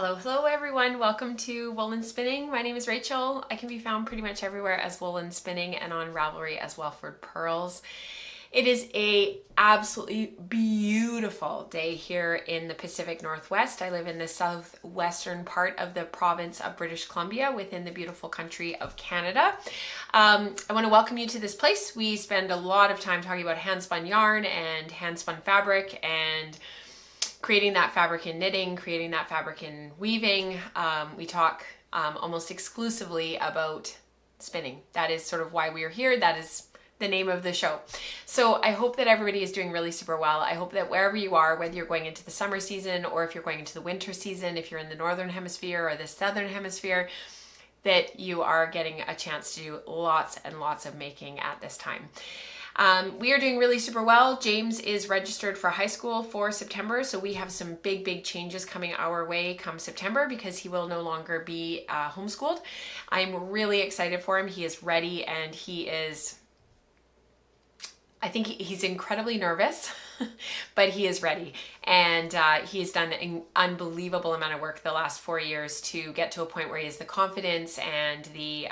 Hello everyone. Welcome to Woolen Spinning. My name is Rachel. I can be found pretty much everywhere as Woolen Spinning and on Ravelry as Wellford Pearls. It is a absolutely beautiful day here in the Pacific Northwest. I live in the southwestern part of the province of British Columbia within the beautiful country of Canada. I want to welcome you to this place. We spend a lot of time talking about hand spun yarn and hand spun fabric and creating that fabric in knitting, creating that fabric in weaving. We talk almost exclusively about spinning. That is sort of why we are here. That is the name of the show. So I hope that everybody is doing really super well. I hope that wherever you are, whether you're going into the summer season or if you're going into the winter season, if you're in the northern hemisphere or the southern hemisphere, that you are getting a chance to do lots and lots of making at this time. We are doing really super well. James is registered for high school for September, so we have some big changes coming our way come September because he will no longer be homeschooled. I'm really excited for him. He is ready and I think he's incredibly nervous, but he is ready. And he's done an unbelievable amount of work the last 4 years to get to a point where he has the confidence and the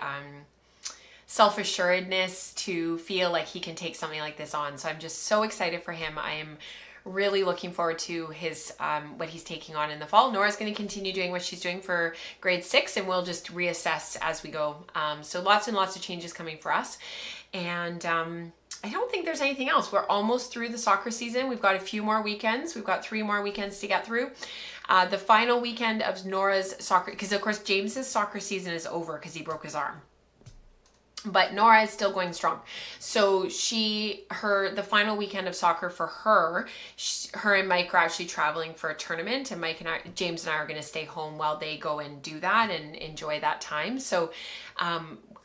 self-assuredness to feel like he can take something like this on. So I'm just so excited for him. I am really looking forward to his what he's taking on in the fall. Nora's going to continue doing what she's doing for grade 6 and we'll just reassess as we go. So lots and lots of changes coming for us. And I don't think there's anything else. We're almost through the soccer season. We've got a few more weekends. We've got 3 more weekends to get through. The final weekend of Nora's soccer, because of course James's soccer season is over because he broke his arm. But Nora is still going strong. So the final weekend of soccer for her and Mike are actually traveling for a tournament, and James and I are going to stay home while they go and do that and enjoy that time. So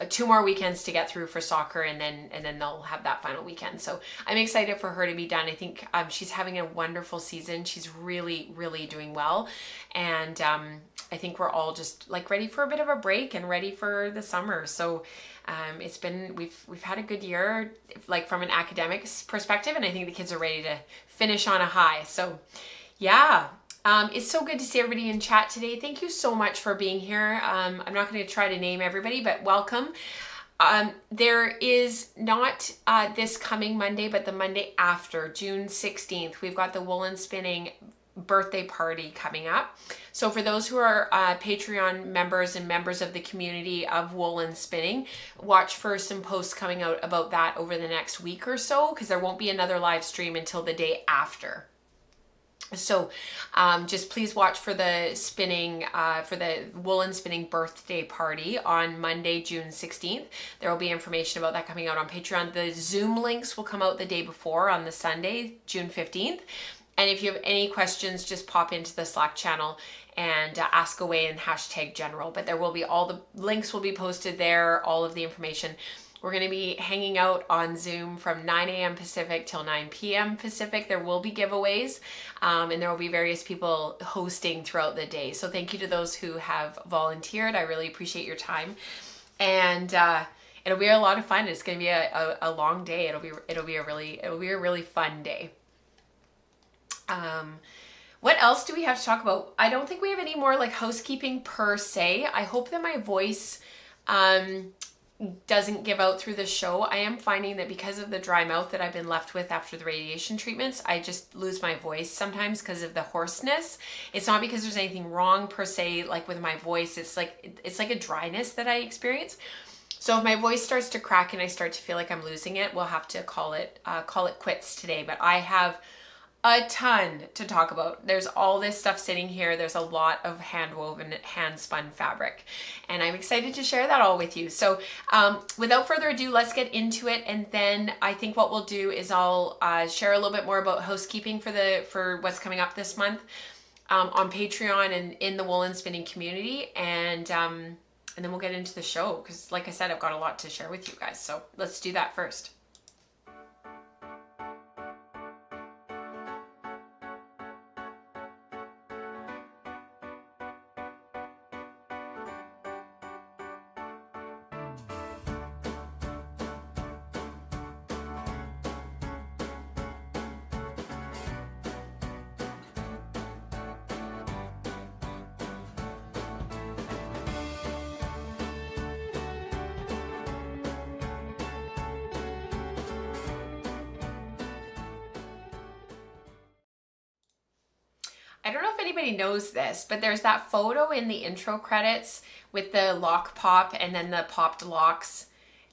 2 more weekends to get through for soccer, and then they'll have that final weekend. So I'm excited for her to be done. I think she's having a wonderful season. She's really doing well, and I think we're all just like ready for a bit of a break and ready for the summer. So we've had a good year, like from an academic perspective, and I think the kids are ready to finish on a high. So yeah. It's so good to see everybody in chat today. Thank you so much for being here. I'm not going to try to name everybody, but welcome. There is not this coming Monday, but the Monday after, June 16th, we've got the Woolen Spinning birthday party coming up. So for those who are Patreon members and members of the community of Woolen Spinning, watch for some posts coming out about that over the next week or so, because there won't be another live stream until the day after. So just please watch for the Woolen Spinning birthday party on Monday, June 16th. There will be information about that coming out on Patreon. The Zoom links will come out the day before on the Sunday, June 15th. And if you have any questions, just pop into the Slack channel and ask away and hashtag general. But there will be, all the links will be posted there, all of the information. We're going to be hanging out on Zoom from 9 a.m. Pacific till 9 p.m. Pacific. There will be giveaways and there will be various people hosting throughout the day. So thank you to those who have volunteered. I really appreciate your time. And it'll be a lot of fun. It's going to be a long day. It'll be a really fun day. What else do we have to talk about? I don't think we have any more like housekeeping per se. I hope that my voice doesn't give out through the show. I am finding that because of the dry mouth that I've been left with after the radiation treatments, I just lose my voice sometimes because of the hoarseness. It's not because there's anything wrong per se, like with my voice. It's like a dryness that I experience. So if my voice starts to crack and I start to feel like I'm losing it, we'll have to call it quits today. But I have a ton to talk about. There's all this stuff sitting here. There's a lot of hand-woven, hand-spun fabric, and I'm excited to share that all with you. So without further ado, let's get into it. And then I think what we'll do is I'll share a little bit more about housekeeping for what's coming up this month on Patreon and in the Woolen Spinning community, and then we'll get into the show because, like I said, I've got a lot to share with you guys. So let's do that first. I don't know if anybody knows this, but there's that photo in the intro credits with the lock pop and then the popped locks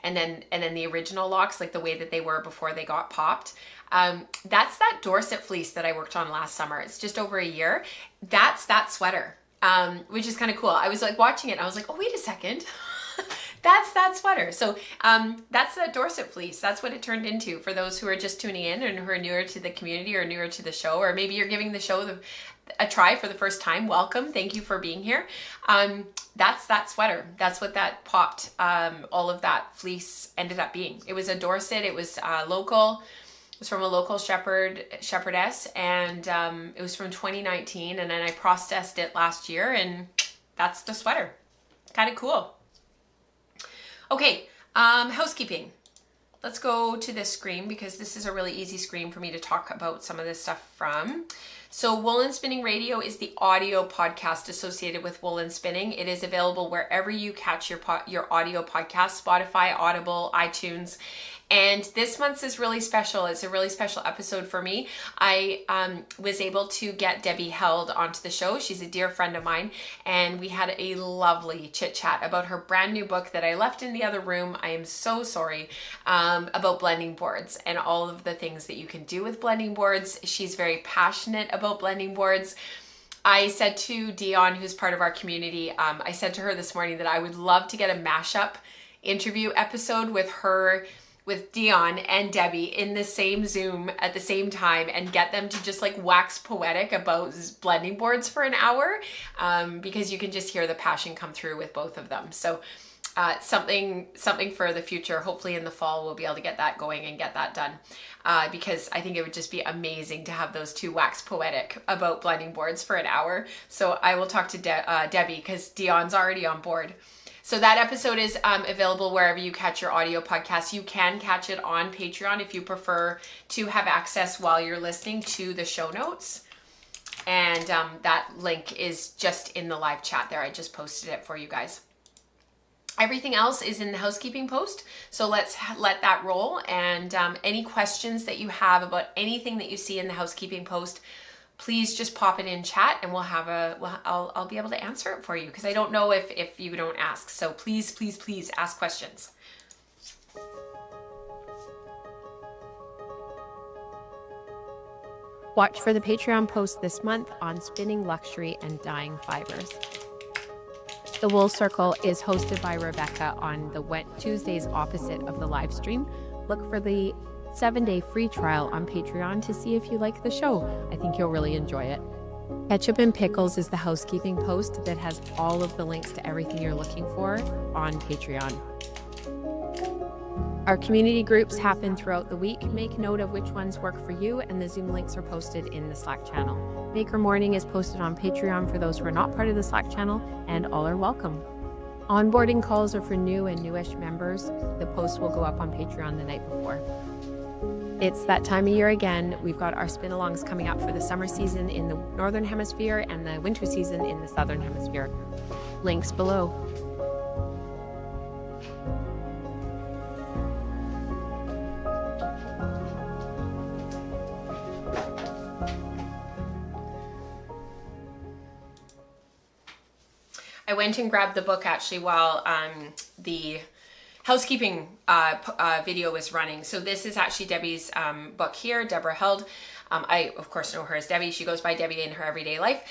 and then the original locks, like the way that they were before they got popped. That's that Dorset fleece that I worked on last summer. It's just over a year. That's that sweater, which is kind of cool. I was like watching it and I was like, oh, wait a second. That's that sweater. So that's that Dorset fleece. That's what it turned into for those who are just tuning in and who are newer to the community or newer to the show, or maybe you're giving the show a try for the first time. Welcome. Thank you for being here. That's that sweater. That's what that popped. All of that fleece ended up being. It was a Dorset. It was local. It was from a local shepherdess, and it was from 2019. And then I processed it last year, and that's the sweater. Kind of cool. Okay, housekeeping. Let's go to this screen because this is a really easy screen for me to talk about some of this stuff from. So Woolen Spinning Radio is the audio podcast associated with Woolen Spinning. It is available wherever you catch your audio podcast, Spotify, Audible, iTunes. And this month's is really special. It's a really special episode for me. I was able to get Debbie Held onto the show. She's a dear friend of mine, and we had a lovely chit chat about her brand new book that I left in the other room. I am so sorry, about blending boards and all of the things that you can do with blending boards. She's very passionate about blending boards. I said to Dion, who's part of our community, I said to her this morning that I would love to get a mashup interview episode with her, with Dion and Debbie in the same Zoom at the same time, and get them to just like wax poetic about blending boards for an hour, because you can just hear the passion come through with both of them. So something for the future. Hopefully in the fall we'll be able to get that going and get that done, because I think it would just be amazing to have those two wax poetic about blending boards for an hour. So I will talk to Debbie, because Dion's already on board. So that episode is available wherever you catch your audio podcasts. You can catch it on Patreon if you prefer to have access while you're listening to the show notes. And that link is just in the live chat there. I just posted it for you guys. Everything else is in the housekeeping post. So let's let that roll. And any questions that you have about anything that you see in the housekeeping post, please just pop it in chat, and I'll be able to answer it for you, because I don't know if you don't ask. So please, please, please ask questions. Watch for the Patreon post this month on spinning luxury and dyeing fibers. The Wool Circle is hosted by Rebecca on the Tuesdays opposite of the live stream. Look for the 7-day free trial on Patreon to see if you like the show. I think you'll really enjoy it. Ketchup and Pickles is the housekeeping post that has all of the links to everything you're looking for on Patreon. Our community groups happen throughout the week. Make note of which ones work for you, and the Zoom links are posted in the Slack channel. Maker Morning is posted on Patreon for those who are not part of the Slack channel, and all are welcome. Onboarding calls are for new and newish members. The post will go up on Patreon the night before. It's that time of year again. We've got our spin-alongs coming up for the summer season in the Northern Hemisphere and the winter season in the Southern Hemisphere. Links below. I went and grabbed the book actually while the housekeeping video was running. So this is actually Debbie's book here, Deborah Held. I, of course, know her as Debbie. She goes by Debbie in her everyday life.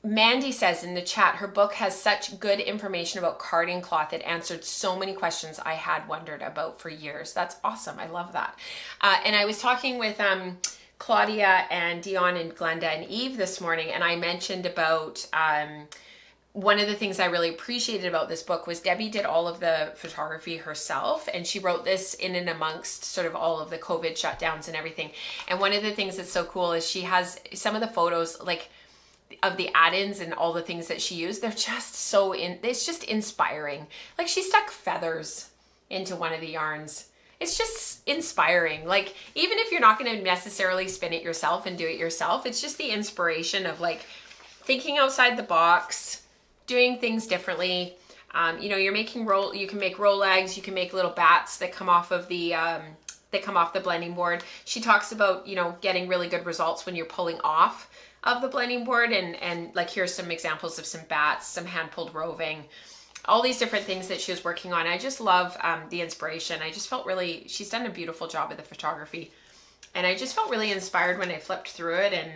Mandy says in the chat, her book has such good information about carding cloth. It answered so many questions I had wondered about for years. That's awesome. I love that. And I was talking with Claudia and Dion and Glenda and Eve this morning, and I mentioned about one of the things I really appreciated about this book was Debbie did all of the photography herself, and she wrote this in and amongst sort of all of the COVID shutdowns and everything. And one of the things that's so cool is she has some of the photos like of the add-ins and all the things that she used. They're just so it's just inspiring. Like she stuck feathers into one of the yarns. It's just inspiring. Like even if you're not going to necessarily spin it yourself and do it yourself, it's just the inspiration of like thinking outside the box, doing things differently. You know, you're making you can make roll legs, you can make little bats that come off of the blending board. She talks about, you know, getting really good results when you're pulling off of the blending board, and like here's some examples of some bats, some hand-pulled roving, all these different things that she was working on. I just love the inspiration. I just felt really, she's done a beautiful job of the photography, and I just felt really inspired when I flipped through it and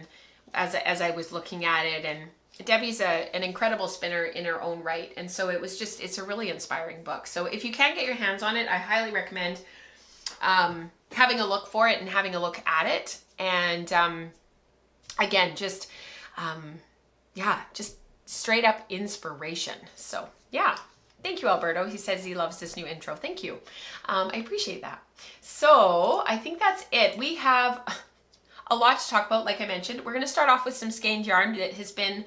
as I was looking at it. And Debbie's an incredible spinner in her own right, and so it's a really inspiring book. So if you can get your hands on it, I highly recommend having a look for it and having a look at it. And again, just straight up inspiration. So yeah, thank you, Alberto. He says he loves this new intro. Thank you. I appreciate that. So I think that's it. We have a lot to talk about. Like I mentioned, we're going to start off with some Skeined yarn that has been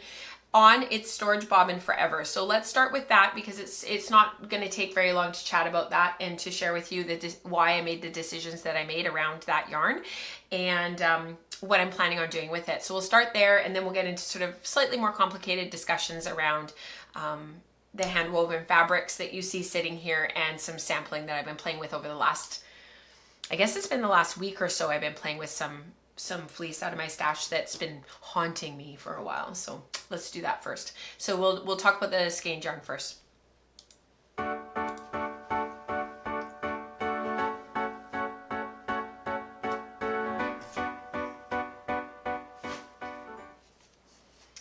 on its storage bobbin forever. So let's start with that, because it's not going to take very long to chat about that and to share with you why I made the decisions that I made around that yarn, and what I'm planning on doing with it. So we'll start there, and then we'll get into sort of slightly more complicated discussions around the hand woven fabrics that you see sitting here, and some sampling that I've been playing with over the last, I guess it's been the last week or so. I've been playing with some fleece out of my stash that's been haunting me for a while. So let's do that first. So we'll talk about the Skeined yarn first.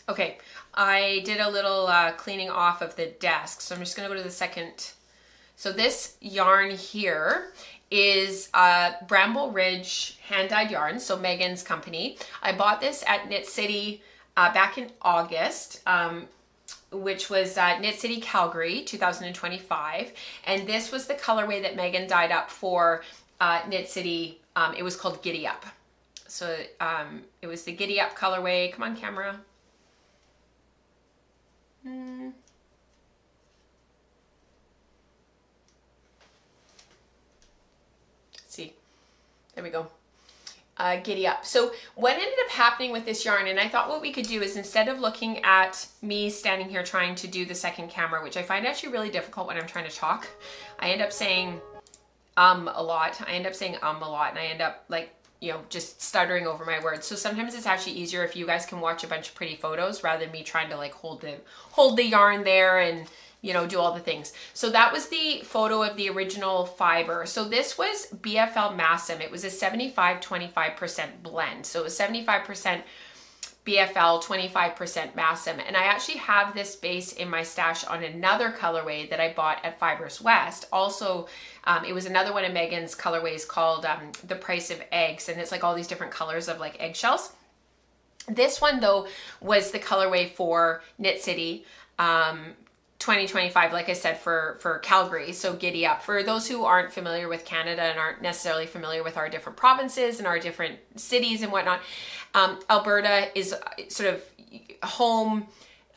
Okay, I did a little cleaning off of the desk, so I'm just gonna go to the second. So this yarn here is Bramble Ridge hand-dyed yarn, so Megan's company. I bought this at Knit City back in August, which was Knit City Calgary 2025, and this was the colorway that Megan dyed up for Knit City. It was called Giddy Up. So it was the Giddy Up colorway. Come on, camera. See, there we go. Giddy Up. So what ended up happening with this yarn, and I thought what we could do is, instead of looking at me standing here trying to do the second camera, which I find actually really difficult when I'm trying to talk, I end up saying a lot. I end up saying a lot, and I end up like, you know, just stuttering over my words. So sometimes it's actually easier if you guys can watch a bunch of pretty photos rather than me trying to like hold the yarn there and, you know, do all the things. So that was the photo of the original fiber. So this was BFL Masham. It was a 75-25% blend. So it was 75% BFL, 25% Masham. And I actually have this base in my stash on another colorway that I bought at Fibers West. Also, it was another one of Megan's colorways called The Price of Eggs. And it's like all these different colors of like eggshells. This one though was the colorway for Knit City 2025, like I said, for Calgary, so Giddy Up. For those who aren't familiar with Canada and aren't necessarily familiar with our different provinces and our different cities and whatnot, Alberta is sort of home.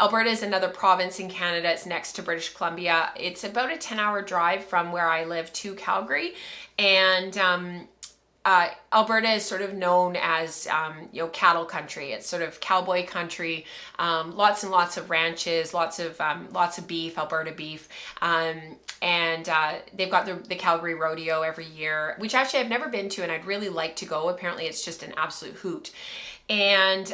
Alberta is another province in Canada. It's next to British Columbia. It's about a 10-hour drive from where I live to Calgary, and Alberta is sort of known as, you know, cattle country. It's sort of cowboy country, lots and lots of ranches, lots of beef, Alberta beef, and they've got the Calgary Rodeo every year, which actually I've never been to, and I'd really like to go. Apparently it's just an absolute hoot. And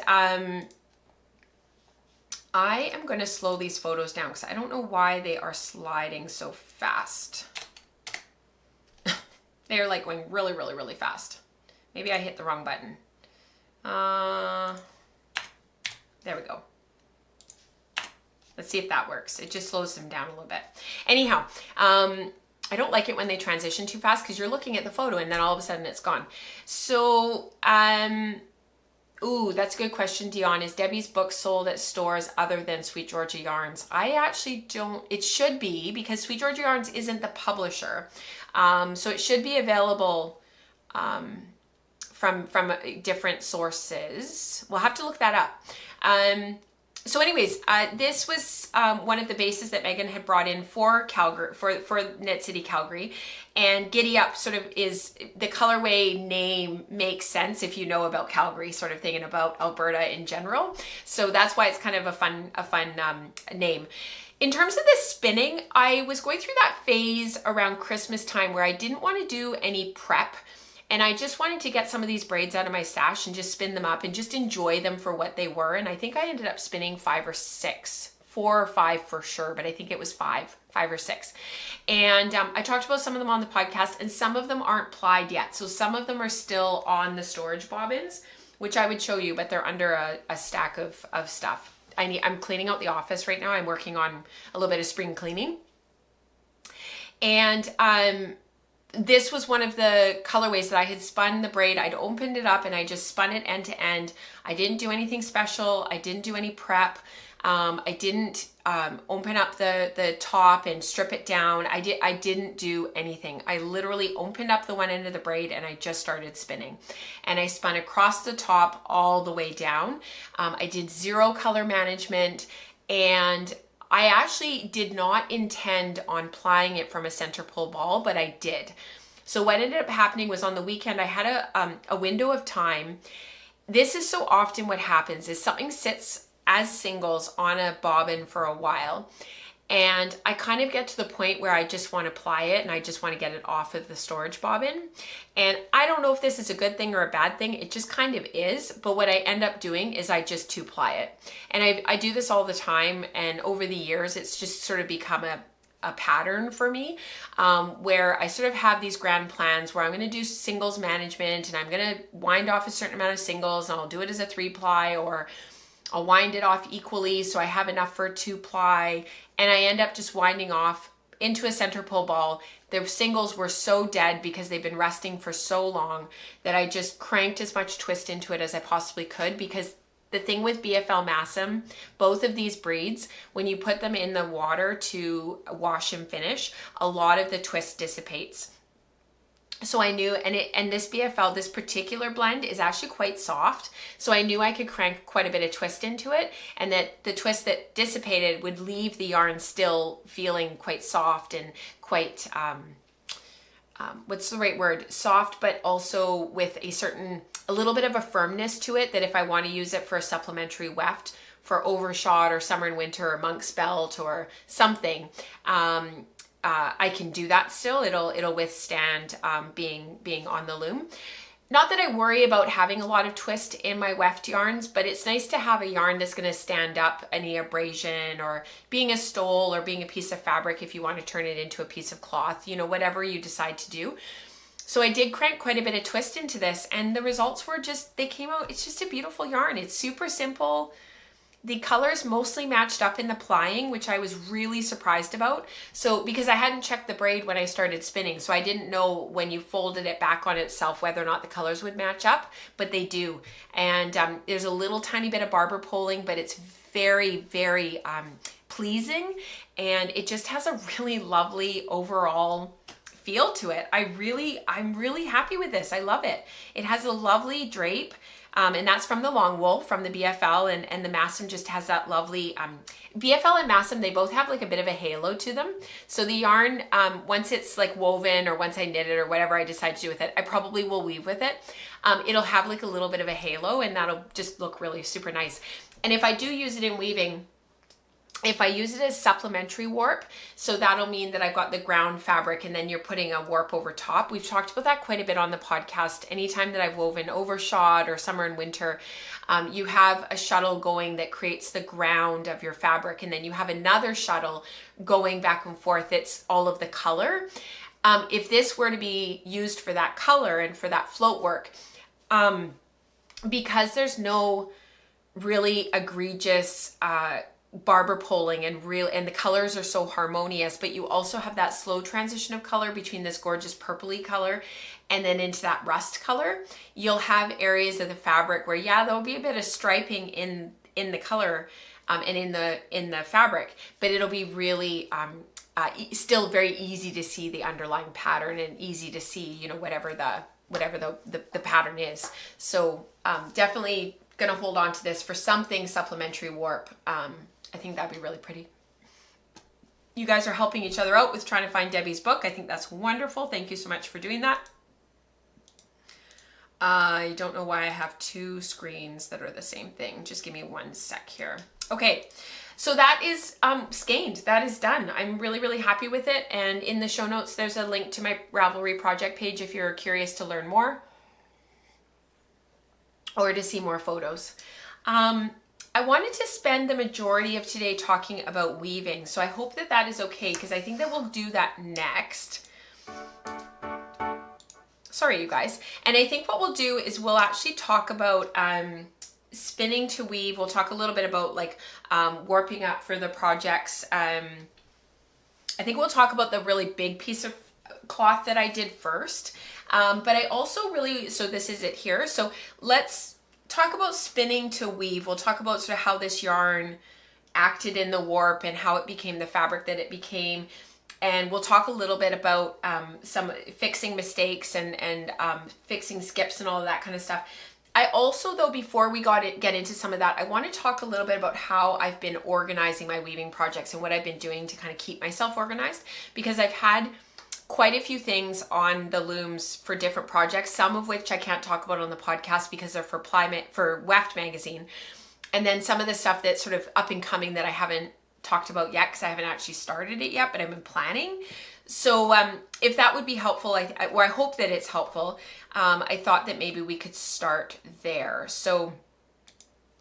I am going to slow these photos down because I don't know why they are sliding so fast. They're like going really, really, really fast. Maybe I hit the wrong button. There we go. Let's see if that works. It just slows them down a little bit. Anyhow, I don't like it when they transition too fast because you're looking at the photo and then all of a sudden it's gone. So, ooh, that's a good question, Dion. Is Debbie's book sold at stores other than Sweet Georgia Yarns? I actually don't. It should be, because Sweet Georgia Yarns isn't the publisher. So it should be available from different sources. We'll have to look that up. So anyways, this was one of the bases that Megan had brought in for Calgary, for Knit City Calgary, and Giddy Up sort of is the colorway name makes sense if you know about Calgary sort of thing and about Alberta in general. So that's why it's kind of a fun name. In terms of the spinning, I was going through that phase around Christmas time where I didn't want to do any prep. And I just wanted to get some of these braids out of my stash and just spin them up and just enjoy them for what they were. And I think I ended up spinning 5 or 6, 4 or 5 for sure, but I think it was 5 or 6. And I talked about some of them on the podcast, and some of them aren't plied yet. So some of them are still on the storage bobbins, which I would show you, but they're under a stack of stuff. I'm cleaning out the office right now. I'm working on a little bit of spring cleaning. And this was one of the colorways that I had spun the braid. I'd opened it up and I just spun it end to end. I didn't do anything special. I didn't do any prep. I didn't open up the top and strip it down. I didn't do anything. I literally opened up the one end of the braid and I just started spinning. And I spun across the top all the way down. I did zero color management, and I actually did not intend on plying it from a center pull ball, but I did. So what ended up happening was on the weekend, I had a window of time. This is so often what happens is something sits as singles on a bobbin for a while, and I kind of get to the point where I just want to ply it and I just want to get it off of the storage bobbin. And I don't know if this is a good thing or a bad thing. It just kind of is. But what I end up doing is I just two ply it. And I do this all the time. And over the years, it's just sort of become a pattern for me, where I sort of have these grand plans where I'm going to do singles management and I'm going to wind off a certain amount of singles, and I'll do it as a 3-ply, or I'll wind it off equally so I have enough for a 2-ply, and I end up just winding off into a center pull ball. The singles were so dead because they've been resting for so long that I just cranked as much twist into it as I possibly could, because the thing with BFL Masham, both of these breeds, when you put them in the water to wash and finish, a lot of the twist dissipates. So I knew, and this BFL, this particular blend is actually quite soft. So I knew I could crank quite a bit of twist into it, and that the twist that dissipated would leave the yarn still feeling quite soft and quite, what's the right word? Soft, but also with a little bit of a firmness to it, that if I want to use it for a supplementary weft for overshot or summer and winter or monk's belt or something, I can do that still. It'll withstand being on the loom. Not that I worry about having a lot of twist in my weft yarns, but it's nice to have a yarn that's going to stand up any abrasion, or being a stole, or being a piece of fabric if you want to turn it into a piece of cloth, whatever you decide to do. So I did crank quite a bit of twist into this, and the results were they came out, it's just a beautiful yarn. It's super simple. The colors mostly matched up in the plying, which I was really surprised about. So, because I hadn't checked the braid when I started spinning, so I didn't know when you folded it back on itself whether or not the colors would match up, but they do. And there's a little tiny bit of barber poling, but it's very, very pleasing, and it just has a really lovely overall feel to it. I'm really happy with this. I love it. It has a lovely drape. And that's from the long wool, from the BFL, and the Masham just has that lovely, BFL and Masham, they both have like a bit of a halo to them. So the yarn, once it's like woven, or once I knit it, or whatever I decide to do with it, I probably will weave with it. It'll have like a little bit of a halo, and that'll just look really super nice. And if I do use it in weaving, if I use it as supplementary warp, so that'll mean that I've got the ground fabric and then you're putting a warp over top. We've talked about that quite a bit on the podcast. Anytime that I've woven overshot or summer and winter, you have a shuttle going that creates the ground of your fabric, and then you have another shuttle going back and forth. It's all of the color. If this were to be used for that color and for that float work, because there's no really egregious barber poling and the colors are so harmonious, but you also have that slow transition of color between this gorgeous purpley color and then into that rust color, you'll have areas of the fabric where, yeah, there'll be a bit of striping in the color and in the fabric, but it'll be really still very easy to see the underlying pattern, and easy to see, whatever the pattern is. So definitely gonna hold on to this for something supplementary warp. I think that'd be really pretty. You guys are helping each other out with trying to find Debbie's book. I think that's wonderful. Thank you so much for doing that. I don't know why I have 2 screens that are the same thing. Just give me 1 sec here. Okay, so that is Skeined. That is done. I'm really, really happy with it. And in the show notes, there's a link to my Ravelry project page if you're curious to learn more or to see more photos. I wanted to spend the majority of today talking about weaving. So I hope that that is okay, because I think that we'll do that next. Sorry, you guys. And I think what we'll do is we'll actually talk about spinning to weave. We'll talk a little bit about like warping up for the projects. I think we'll talk about the really big piece of cloth that I did first. But I also really, so this is it here. So let's talk about spinning to weave. We'll talk about sort of how this yarn acted in the warp and how it became the fabric that it became. And we'll talk a little bit about some fixing mistakes and fixing skips and all of that kind of stuff. I also, though, before we get into some of that, I want to talk a little bit about how I've been organizing my weaving projects and what I've been doing to kind of keep myself organized, because I've had quite a few things on the looms for different projects, some of which I can't talk about on the podcast because they're for WnS magazine. And then some of the stuff that's sort of up and coming that I haven't talked about yet because I haven't actually started it yet, but I've been planning. So if that would be helpful, I hope that it's helpful. I thought that maybe we could start there. So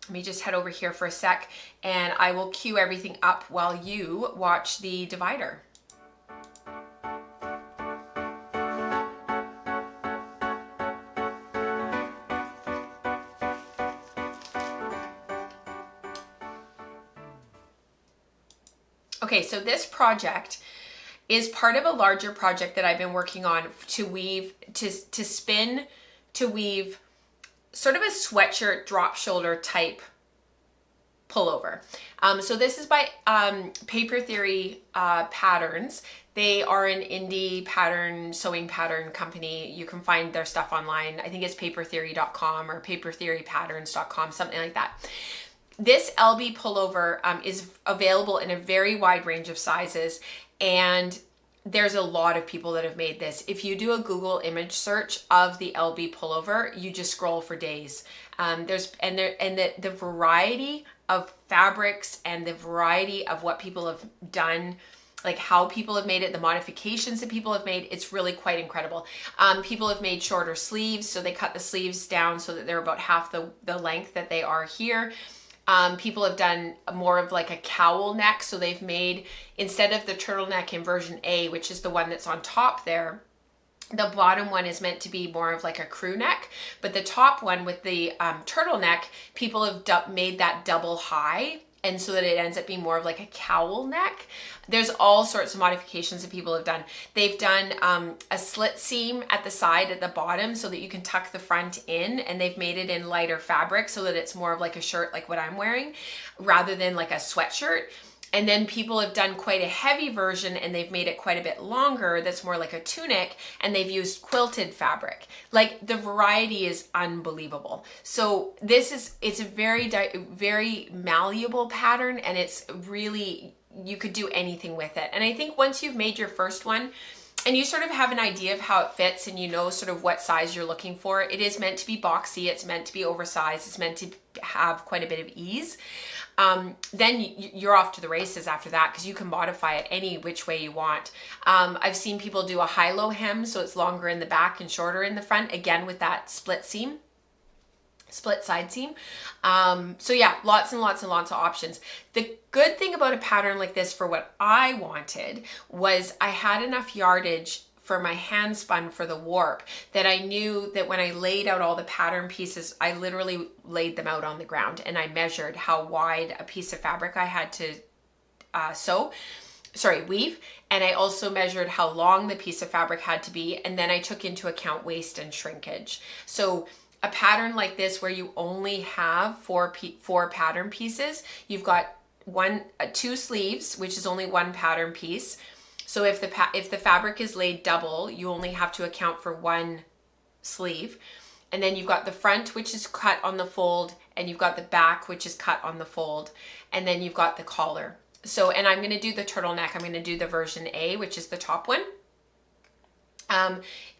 let me just head over here for a sec and I will cue everything up while you watch the divider. Okay, so this project is part of a larger project that I've been working on to weave, to spin, to weave sort of a sweatshirt drop shoulder type pullover. So this is by Paper Theory Patterns. They are an indie sewing pattern company. You can find their stuff online. I think it's papertheory.com or papertheorypatterns.com, something like that. This LB pullover is available in a very wide range of sizes, and there's a lot of people that have made this. If you do a Google image search of the LB pullover, you just scroll for days. The variety of fabrics and the variety of what people have done, like how people have made it, the modifications that people have made, it's really quite incredible. People have made shorter sleeves, so they cut the sleeves down so that they're about half the length that they are here. People have done more of like a cowl neck, so they've made, instead of the turtleneck in version A, which is the one that's on top there, the bottom one is meant to be more of like a crew neck, but the top one with the turtleneck, people have made that double high, and so that it ends up being more of like a cowl neck. There's all sorts of modifications that people have done. They've done a slit seam at the side at the bottom so that you can tuck the front in, and they've made it in lighter fabric so that it's more of like a shirt like what I'm wearing rather than like a sweatshirt. And then people have done quite a heavy version and they've made it quite a bit longer that's more like a tunic, and they've used quilted fabric. Like, the variety is unbelievable. So it's a very malleable pattern, and it's really, you could do anything with it. And I think once you've made your first one and you sort of have an idea of how it fits and you know sort of what size you're looking for, it is meant to be boxy, it's meant to be oversized, it's meant to have quite a bit of ease. Then you're off to the races after that, because you can modify it any which way you want. I've seen people do a high-low hem, so it's longer in the back and shorter in the front, again with that split side seam. So yeah, lots and lots and lots of options. The good thing about a pattern like this, for what I wanted, was I had enough yardage for my hand spun for the warp that I knew that when I laid out all the pattern pieces, I literally laid them out on the ground and I measured how wide a piece of fabric I had to weave. And I also measured how long the piece of fabric had to be. And then I took into account waste and shrinkage. So a pattern like this, where you only have four pattern pieces, you've got two sleeves, which is only one pattern piece. So if the fabric is laid double, you only have to account for one sleeve. And then you've got the front, which is cut on the fold, and you've got the back, which is cut on the fold. And then you've got the collar. So, and I'm going to do the turtleneck. I'm going to do the version A, which is the top one.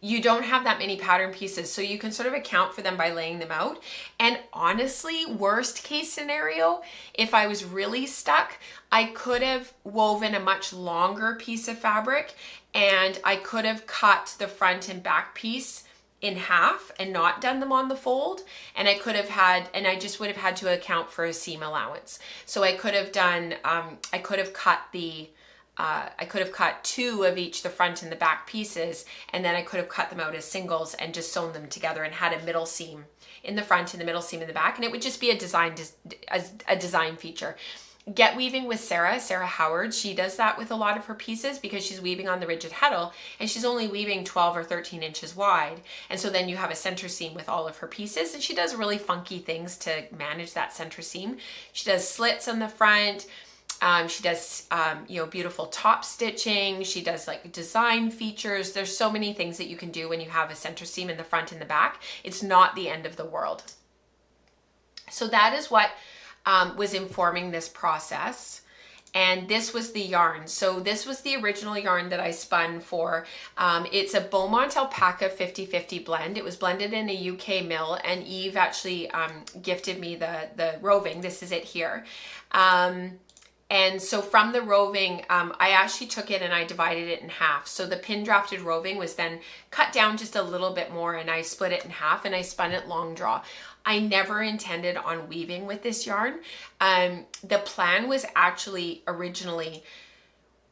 you don't have that many pattern pieces, so you can sort of account for them by laying them out. And honestly, worst case scenario, if I was really stuck, I could have woven a much longer piece of fabric, and I could have cut the front and back piece in half and not done them on the fold, and I could have had, and I just would have had to account for a seam allowance. So I could have done, I could have cut two of each, the front and the back pieces, and then I could have cut them out as singles and just sewn them together and had a middle seam in the front and the middle seam in the back, and it would just be a design feature. Get Weaving with Sarah Howard, she does that with a lot of her pieces because she's weaving on the rigid heddle and she's only weaving 12 or 13 inches wide. And so then you have a center seam with all of her pieces, and she does really funky things to manage that center seam. She does slits on the front. She does, beautiful top stitching. She does like design features. There's so many things that you can do when you have a center seam in the front and the back. It's not the end of the world. So that is what was informing this process. And this was the yarn. So this was the original yarn that I spun for. It's a Bowmont-Alpaca 50-50 blend. It was blended in a UK mill, and Eve actually gifted me the roving. This is it here. And so from the roving, I actually took it and I divided it in half. So the pin drafted roving was then cut down just a little bit more, and I split it in half and I spun it long draw. I never intended on weaving with this yarn. The plan was actually originally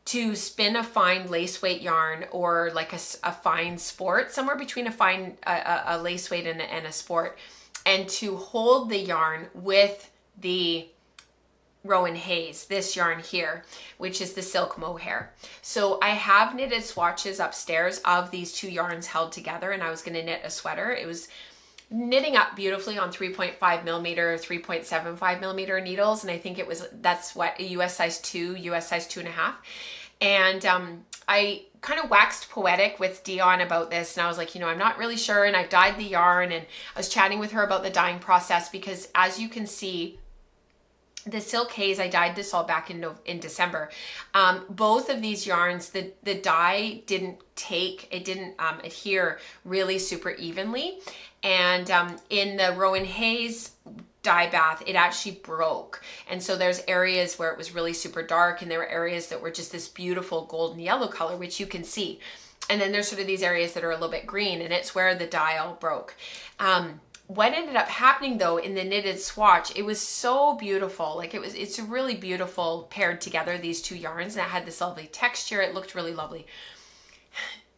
to spin a fine lace weight yarn, or like a fine sport, somewhere between a fine a lace weight and a sport, and to hold the yarn with the Rowan Hayes, this yarn here, which is the Silk-Mohair. So I have knitted swatches upstairs of these two yarns held together, and I was going to knit a sweater. It was knitting up beautifully on 3.5 millimeter, 3.75 millimeter needles, and I think that's what, a US size 2, US size 2.5. And I kind of waxed poetic with Dion about this, and I was like, I'm not really sure, and I've dyed the yarn, and I was chatting with her about the dyeing process, because as you can see, the Silk Haze, I dyed this all back in December. Both of these yarns, the dye didn't adhere really super evenly. And in the Rowan Hayes dye bath, it actually broke. And so there's areas where it was really super dark, and there were areas that were just this beautiful golden yellow color, which you can see. And then there's sort of these areas that are a little bit green, and it's where the dye all broke. What ended up happening though in the knitted swatch, it was so beautiful. Like it's a really beautiful paired together, these two yarns, and it had this lovely texture. It looked really lovely.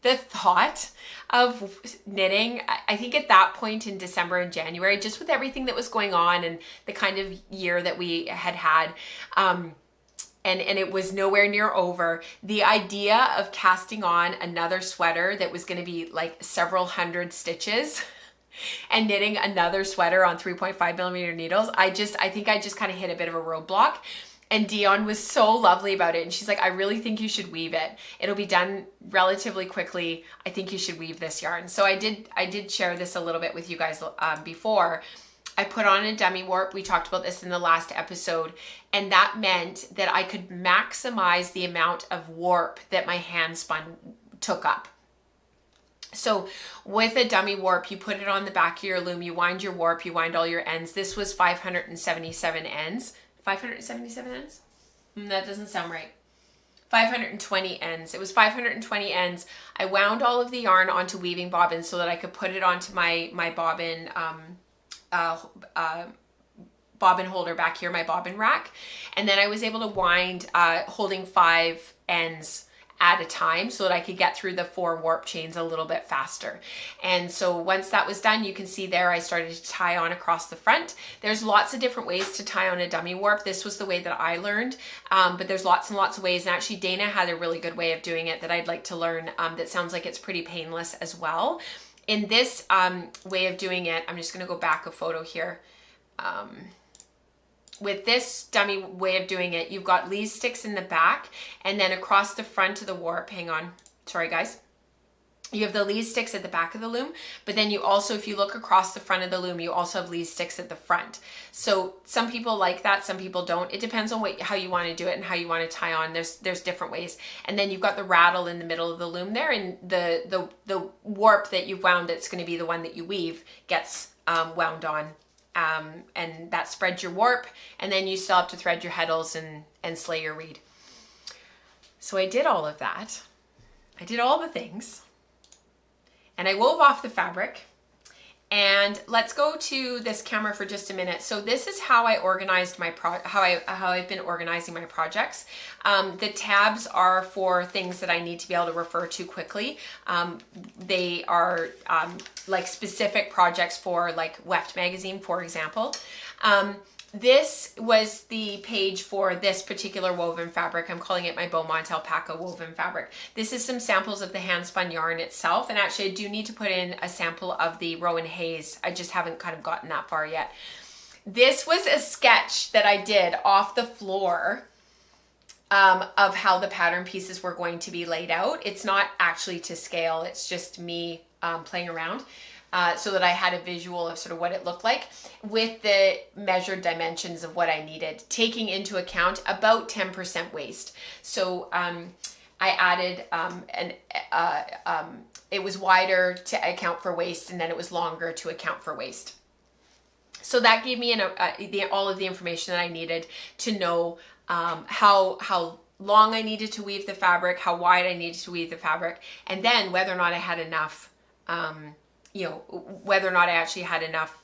The thought of knitting, I think at that point in December and January, just with everything that was going on and the kind of year that we had, and it was nowhere near over, the idea of casting on another sweater that was going to be like several hundred stitches and knitting another sweater on 3.5 millimeter needles, I think I just kind of hit a bit of a roadblock. And Dion was so lovely about it, and she's like, I really think you should weave it. It'll be done relatively quickly. I think you should weave this yarn. So I did share this a little bit with you guys before. I put on a dummy warp. We talked about this in the last episode, and that meant that I could maximize the amount of warp that my hand spun took up. So with a dummy warp, you put it on the back of your loom, you wind your warp, you wind all your ends. This was 577 ends. 577 ends? That doesn't sound right. 520 ends. It was 520 ends. I wound all of the yarn onto weaving bobbins so that I could put it onto my bobbin bobbin holder back here, my bobbin rack. And then I was able to wind holding 5 ends at a time so that I could get through the 4 warp chains a little bit faster. And so once that was done, you can see there I started to tie on across the front. There's lots of different ways to tie on a dummy warp. This was the way that I learned, but there's lots and lots of ways. And actually Dana had a really good way of doing it that I'd like to learn that sounds like it's pretty painless as well. In this way of doing it, I'm just gonna go back a photo here. With this dummy way of doing it, you've got lead sticks in the back, and then across the front of the warp, hang on, sorry guys. You have the lead sticks at the back of the loom, but then you also, if you look across the front of the loom, you also have lead sticks at the front. So some people like that, some people don't. It depends on how you want to do it and how you want to tie on. There's different ways. And then you've got the rattle in the middle of the loom there, and the warp that you've wound, it's going to be the one that you weave, gets wound on. And that spreads your warp, and then you still have to thread your heddles and slay your reed. So I did all of that. I did all the things. And I wove off the fabric, and let's go to this camera for just a minute. So this is how I organized my how I've been organizing my projects. The tabs are for things that I need to be able to refer to quickly. They are like specific projects for like Weft magazine, for example. This was the page for this particular woven fabric. I'm calling it my Bowmont-Alpaca woven fabric. This is some samples of the hand spun yarn itself. And actually I do need to put in a sample of the Rowan Hayes. I just haven't kind of gotten that far yet. This was a sketch that I did off the floor of how the pattern pieces were going to be laid out. It's not actually to scale. It's just me playing around. So that I had a visual of sort of what it looked like with the measured dimensions of what I needed, taking into account about 10% waist. So I added, it was wider to account for waist, and then it was longer to account for waist. So that gave me all of the information that I needed to know how long I needed to weave the fabric, how wide I needed to weave the fabric, and then whether or not I had enough whether or not I actually had enough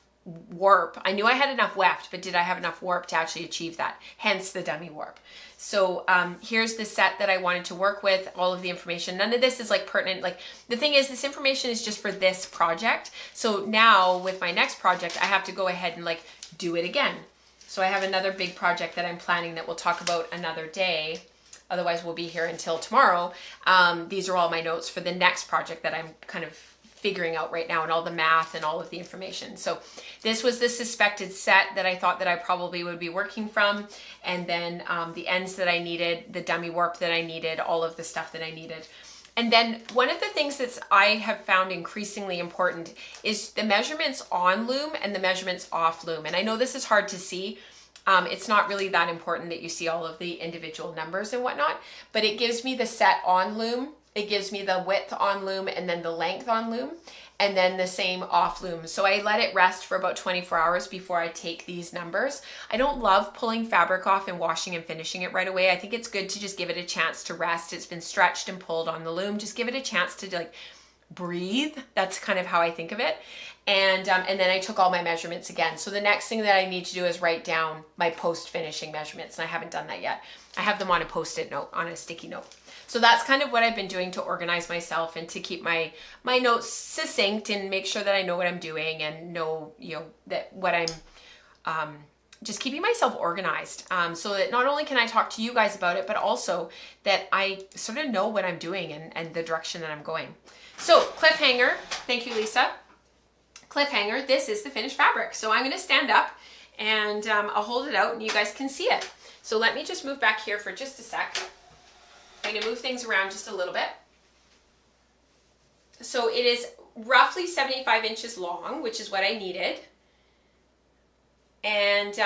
warp. I knew I had enough weft, but did I have enough warp to actually achieve that? Hence the dummy warp. So here's the set that I wanted to work with, all of the information. None of this is like pertinent. Like the thing is, this information is just for this project. So now with my next project, I have to go ahead and like do it again. So I have another big project that I'm planning that we'll talk about another day. Otherwise we'll be here until tomorrow. These are all my notes for the next project that I'm kind of figuring out right now, and all the math and all of the information. So this was the suspected set that I thought that I probably would be working from, and then the ends that I needed, the dummy warp that I needed, all of the stuff that I needed. And then one of the things that I have found increasingly important is the measurements on loom and the measurements off loom. And I know this is hard to see. It's not really that important that you see all of the individual numbers and whatnot, but it gives me the set on loom. It gives me the width on loom and then the length on loom, and then the same off loom. So I let it rest for about 24 hours before I take these numbers. I don't love pulling fabric off and washing and finishing it right away. I think it's good to just give it a chance to rest. It's been stretched and pulled on the loom. Just give it a chance to like breathe. That's kind of how I think of it. And then I took all my measurements again. So the next thing that I need to do is write down my post-finishing measurements, and I haven't done that yet. I have them on a Post-it note, on a sticky note. So that's kind of what I've been doing to organize myself and to keep my notes succinct and make sure that I know what I'm doing and know, that what I'm just keeping myself organized, so that not only can I talk to you guys about it, but also that I sort of know what I'm doing and the direction that I'm going. So cliffhanger, thank you, Lisa. Cliffhanger, this is the finished fabric. So I'm going to stand up and I'll hold it out and you guys can see it. So let me just move back here for just a sec. I'm going to move things around just a little bit. So it is roughly 75 inches long, which is what I needed. And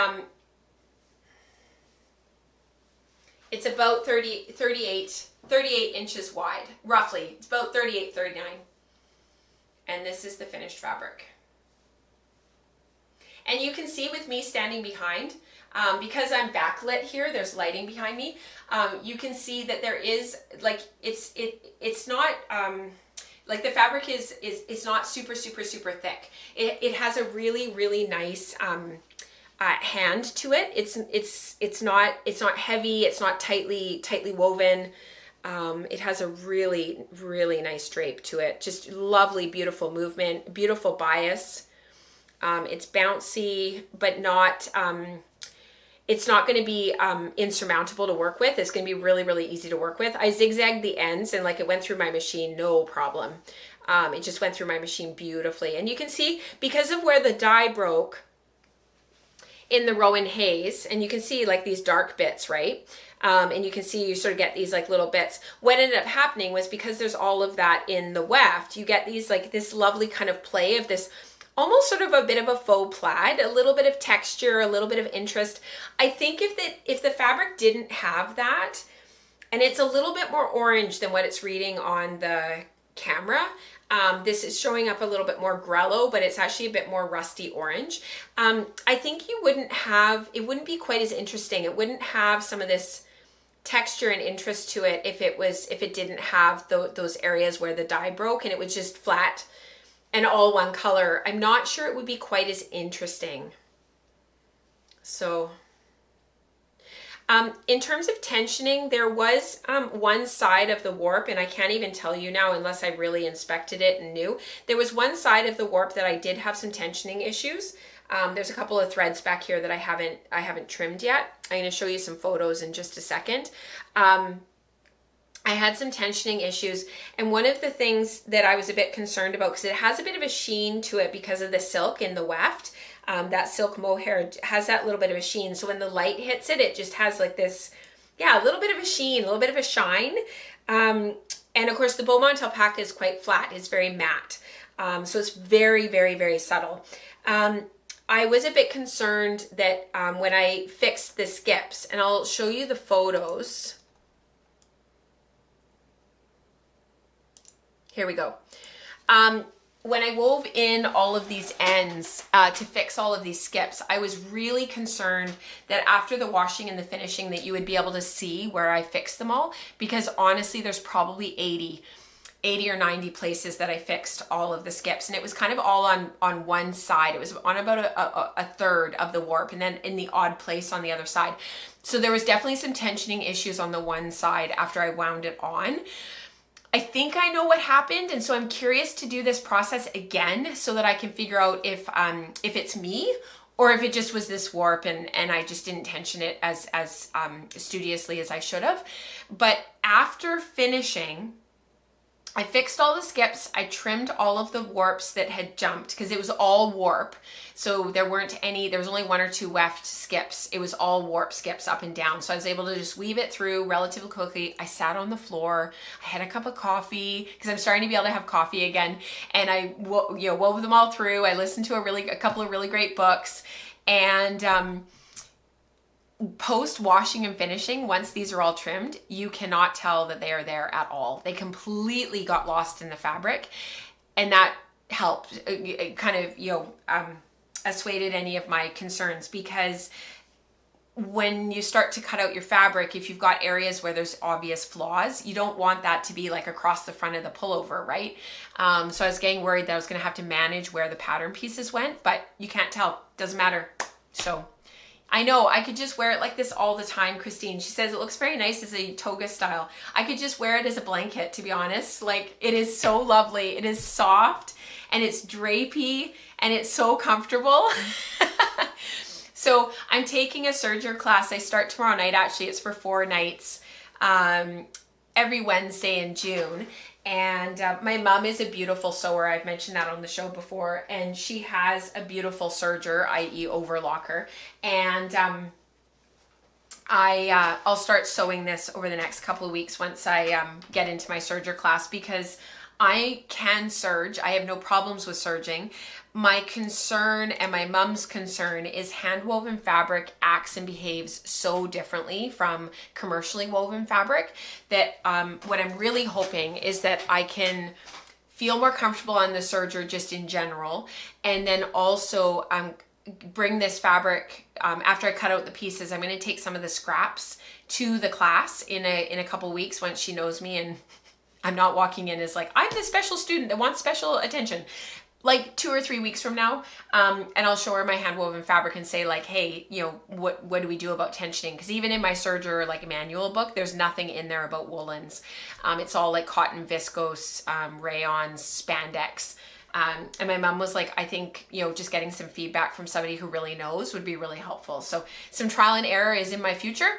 it's about 38 inches wide, roughly. It's about 38, 39. And this is the finished fabric. And you can see with me standing behind, because I'm backlit here, there's lighting behind me. You can see that there is like it's not like the fabric is not super thick. It has a really nice hand to it. It's not heavy. It's not tightly woven. It has a really nice drape to it. Just lovely, beautiful movement, beautiful bias. It's bouncy, but not. It's not going to be insurmountable to work with. It's going to be really easy to work with. I zigzagged the ends and like it went through my machine, no problem. It just went through my machine beautifully. And you can see because of where the dye broke in the Rowan Hayes, and you can see like these dark bits, right? And you can see you sort of get these like little bits. What ended up happening was because there's all of that in the weft, you get these like this lovely kind of play of this almost sort of a bit of a faux plaid, a little bit of texture, a little bit of interest. I think if the fabric didn't have that, and it's a little bit more orange than what it's reading on the camera. This is showing up a little bit more grello, but it's actually a bit more rusty orange. I think it wouldn't be quite as interesting. It wouldn't have some of this texture and interest to it if it didn't have those areas where the dye broke and it was just flat and all one color. I'm not sure it would be quite as interesting. So in terms of tensioning, there was one side of the warp, and I can't even tell you now unless I really inspected it and knew. There was one side of the warp that I did have some tensioning issues. There's a couple of threads back here that I haven't trimmed yet. I'm going to show you some photos in just a second. I had some tensioning issues, and one of the things that I was a bit concerned about, because it has a bit of a sheen to it because of the silk in the weft, that Silk-Mohair has that little bit of a sheen, so when the light hits it, it just has like this, yeah, a little bit of a sheen, a little bit of a shine. And of course the Bowmont-Alpaca is quite flat, it's very matte, so it's very, very, very subtle. I was a bit concerned that when I fixed the skips, and I'll show you the photos. Here we go. When I wove in all of these ends to fix all of these skips, I was really concerned that after the washing and the finishing that you would be able to see where I fixed them all, because honestly there's probably 80 or 90 places that I fixed all of the skips, and it was kind of all on one side. It was on about a third of the warp, and then in the odd place on the other side. So there was definitely some tensioning issues on the one side after I wound it on. I think I know what happened, and so I'm curious to do this process again so that I can figure out if it's me or if it just was this warp and I just didn't tension it as studiously as I should have. But after finishing, I fixed all the skips. I trimmed all of the warps that had jumped because it was all warp. So there was only one or two weft skips. It was all warp skips up and down. So I was able to just weave it through relatively quickly. I sat on the floor. I had a cup of coffee because I'm starting to be able to have coffee again. And I wove them all through. I listened to a couple of really great books. And post washing and finishing, once these are all trimmed, you cannot tell that they are there at all. They completely got lost in the fabric, and that helped. It kind of assuaded any of my concerns, because when you start to cut out your fabric, if you've got areas where there's obvious flaws, you don't want that to be like across the front of the pullover, right? So I was getting worried that I was going to have to manage where the pattern pieces went, but you can't tell. Doesn't matter. So I know I could just wear it like this all the time. Christine, she says it looks very nice as a toga style. I could just wear it as a blanket, to be honest. Like, it is so lovely. It is soft and it's drapey and it's so comfortable. So I'm taking a serger class. I start tomorrow night. Actually, it's for 4 nights, every Wednesday in June. And my mom is a beautiful sewer. I've mentioned that on the show before. And she has a beautiful serger, i.e. overlocker. And I'll start sewing this over the next couple of weeks once I get into my serger class, because I can serge. I have no problems with serging. My concern and my mom's concern is hand woven fabric acts and behaves so differently from commercially woven fabric that what I'm really hoping is that I can feel more comfortable on the serger just in general, and then also bring this fabric, after I cut out the pieces, I'm going to take some of the scraps to the class in a couple weeks once she knows me and I'm not walking in as like, I'm the special student that wants special attention. Like 2 or 3 weeks from now, and I'll show her my hand woven fabric and say like, hey, what do we do about tensioning? Because even in my serger like manual book, there's nothing in there about woolens. It's all like cotton, viscose, rayons, spandex. And my mom was like, I think, just getting some feedback from somebody who really knows would be really helpful. So some trial and error is in my future.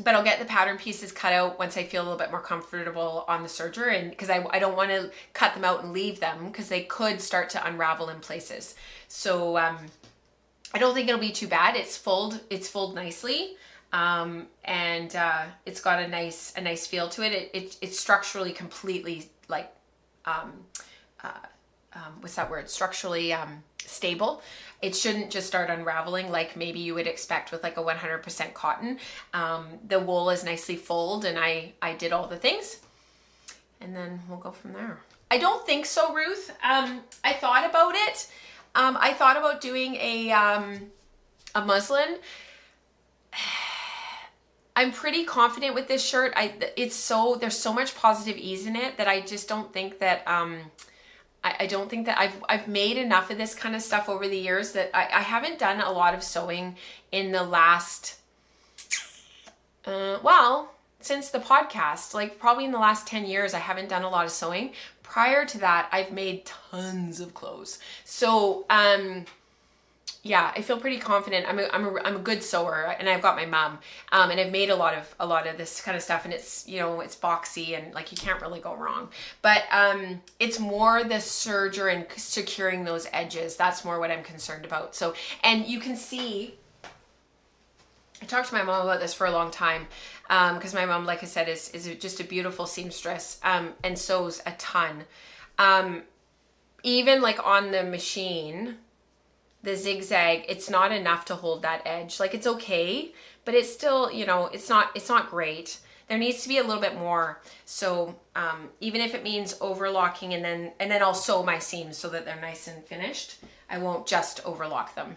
But I'll get the pattern pieces cut out once I feel a little bit more comfortable on the serger, and because I don't want to cut them out and leave them because they could start to unravel in places. So I don't think it'll be too bad. It's fold nicely. and it's got a nice feel to it. It's structurally completely like, what's that word? Structurally stable. It shouldn't just start unraveling like maybe you would expect with like a 100% cotton. The wool is nicely fulled, and I did all the things, and then we'll go from there. I don't think so, Ruth. I thought about it. I thought about doing a muslin. I'm pretty confident with this shirt. There's so much positive ease in it that I just don't think that, I don't think that I've made enough of this kind of stuff over the years that I haven't done a lot of sewing in the last, since the podcast, like probably in the last 10 years, I haven't done a lot of sewing. Prior to that, I've made tons of clothes. So, yeah, I feel pretty confident. I'm a good sewer, and I've got my mom, and I've made a lot of this kind of stuff, and it's, you know, it's boxy and like you can't really go wrong. But it's more the serger and securing those edges. That's more what I'm concerned about. So, and you can see, I talked to my mom about this for a long time, because my mom, like I said, is just a beautiful seamstress, and sews a ton. Even like on the machine, the zigzag, it's not enough to hold that edge. Like it's okay, but it's still, you know, it's not great. There needs to be a little bit more. So even if it means overlocking and then I'll sew my seams so that they're nice and finished, I won't just overlock them.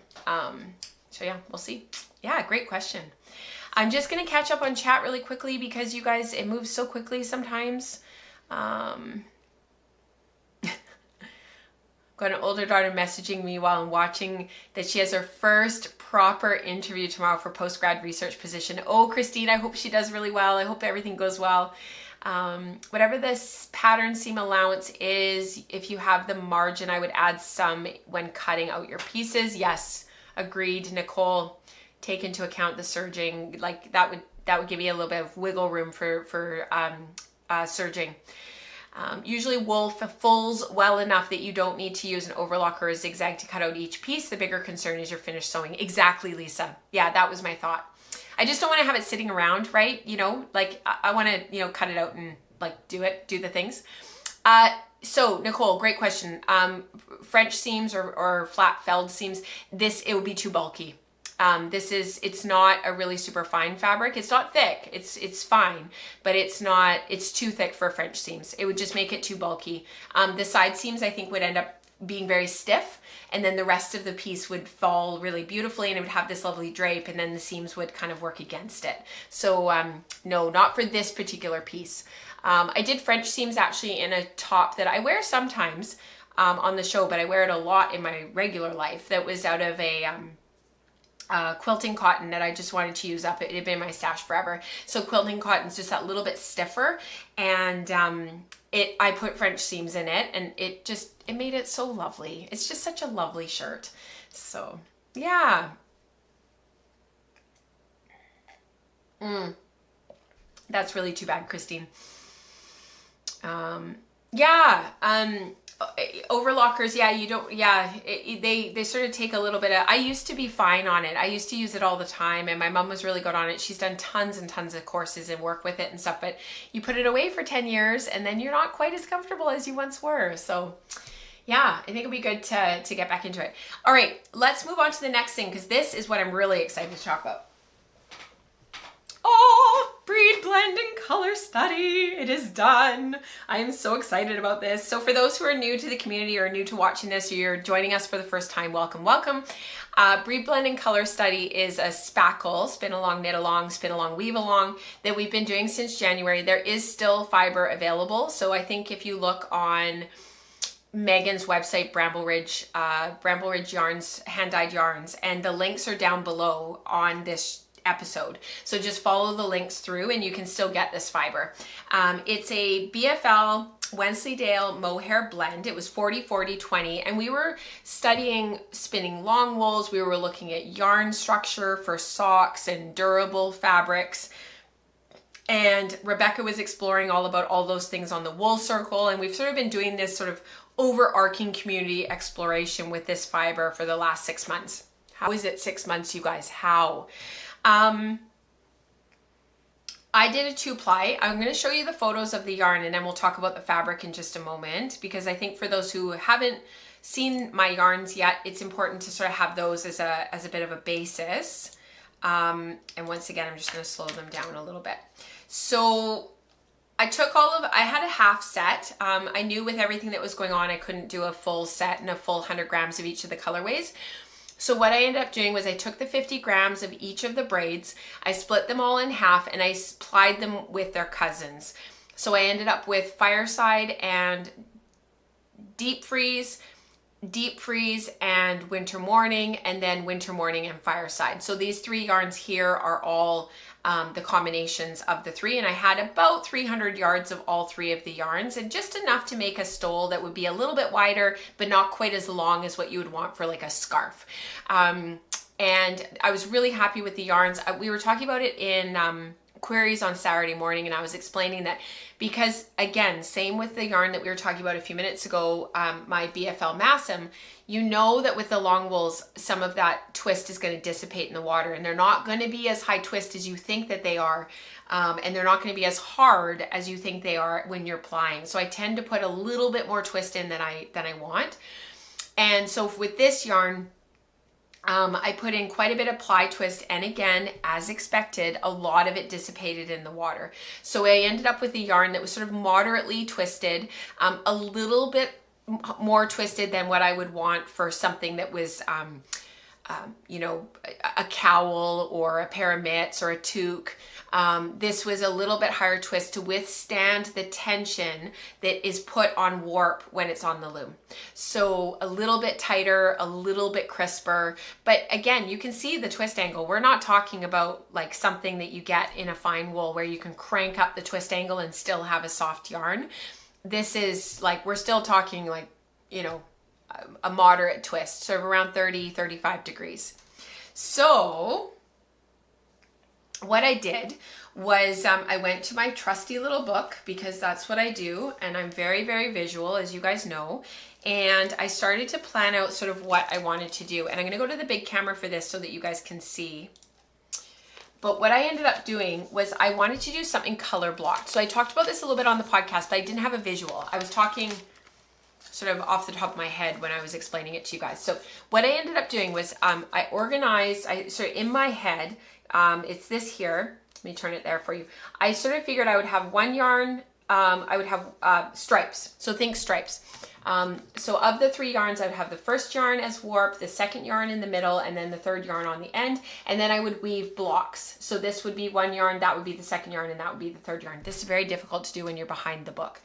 So yeah, we'll see. Yeah, great question. I'm just gonna catch up on chat really quickly because you guys, it moves so quickly sometimes. Got an older daughter messaging me while I'm watching that she has her first proper interview tomorrow for post-grad research position. Oh, Christine, I hope she does really well. I hope everything goes well. Whatever this pattern seam allowance is, if you have the margin, I would add some when cutting out your pieces. Yes, agreed, Nicole. Take into account the serging. Like that would give you a little bit of wiggle room for serging. Usually wool fulls well enough that you don't need to use an overlock or a zigzag to cut out each piece. The bigger concern is your finished sewing. Exactly, Lisa. Yeah, that was my thought. I just don't want to have it sitting around, right? You know, like I want to, you know, cut it out and like do the things. So Nicole, great question. French seams or flat felled seams, it would be too bulky. It's not a really super fine fabric. It's not thick. It's fine, but it's too thick for French seams. It would just make it too bulky. The side seams I think would end up being very stiff, and then the rest of the piece would fall really beautifully and it would have this lovely drape, and then the seams would kind of work against it. So no, not for this particular piece. I did French seams actually in a top that I wear sometimes on the show, but I wear it a lot in my regular life. That was out of a quilting cotton that I just wanted to use up. It had been in my stash forever. So quilting cotton's just that little bit stiffer, and I put French seams in it, and it made it so lovely. It's just such a lovely shirt. So yeah. That's really too bad, Christine. Overlockers, yeah, you don't, yeah, they sort of take a little bit of, I used to be fine on it. I used to use it all the time, and my mom was really good on it. She's done tons and tons of courses and work with it and stuff, but you put it away for 10 years and then you're not quite as comfortable as you once were. So yeah, I think it'd be good to get back into it. All right, let's move on to the next thing, because this is what I'm really excited to talk about. Oh, Breed Blend and Color Study. It is done. I am so excited about this. So for those who are new to the community or new to watching this, or you're joining us for the first time, welcome, welcome. Breed Blend and Color Study is a spackle, spin along, knit along, spin along, weave along, that we've been doing since January. There is still fiber available. So I think if you look on Megan's website, Bramble Ridge Yarns, hand-dyed yarns, and the links are down below on this episode. So just follow the links through and you can still get this fiber. It's a BFL Wensleydale-Mohair blend. It was 40-40-20, and we were studying spinning long wools. We were looking at yarn structure for socks and durable fabrics. And Rebecca was exploring all about all those things on the Wool Circle, and we've sort of been doing this sort of overarching community exploration with this fiber for the last 6 months. How is it 6 months, you guys? How? I did a 2-ply. I'm going to show you the photos of the yarn and then we'll talk about the fabric in just a moment, because I think for those who haven't seen my yarns yet, it's important to sort of have those as a bit of a basis. And once again, I'm just going to slow them down a little bit. So I had a half set. I knew with everything that was going on, I couldn't do a full set and a full 100 grams of each of the colorways. So what I ended up doing was I took the 50 grams of each of the braids, I split them all in half, and I plied them with their cousins. So I ended up with Fireside and Deep Freeze, and Winter Morning, and then Winter Morning and Fireside. So these 3 yarns here are all the combinations of the 3, and I had about 300 yards of all 3 of the yarns, and just enough to make a stole that would be a little bit wider but not quite as long as what you would want for like a scarf. And I was really happy with the yarns. We were talking about it in queries on Saturday morning, and I was explaining that because, again, same with the yarn that we were talking about a few minutes ago, my BFL Masham, you know that with the long wools, some of that twist is going to dissipate in the water, and they're not going to be as high twist as you think that they are, and they're not going to be as hard as you think they are when you're plying. So I tend to put a little bit more twist in than I want. And so with this yarn, I put in quite a bit of ply twist, and again, as expected, a lot of it dissipated in the water. So I ended up with a yarn that was sort of moderately twisted, a little bit more twisted than what I would want for something that was, you know, a cowl or a pair of mitts or a toque. This was a little bit higher twist to withstand the tension that is put on warp when it's on the loom. So a little bit tighter, a little bit crisper, but again, you can see the twist angle. We're not talking about like something that you get in a fine wool where you can crank up the twist angle and still have a soft yarn. This is like, we're still talking like, you know, a moderate twist, sort of around 30, 35 degrees. So what I did was I went to my trusty little book, because that's what I do, and I'm very, very visual, as you guys know, and I started to plan out sort of what I wanted to do. And I'm gonna go to the big camera for this so that you guys can see. But what I ended up doing was I wanted to do something color blocked. So I talked about this a little bit on the podcast, but I didn't have a visual. I was talking sort of off the top of my head when I was explaining it to you guys. So what I ended up doing was I organized, sort of in my head, it's this here. Let me turn it there for you. I sort of figured I would have one yarn, I would have stripes. So think stripes. So of the 3 yarns, I would have the first yarn as warp, the second yarn in the middle, and then the third yarn on the end. And then I would weave blocks. So this would be one yarn, that would be the second yarn, and that would be the third yarn. This is very difficult to do when you're behind the book.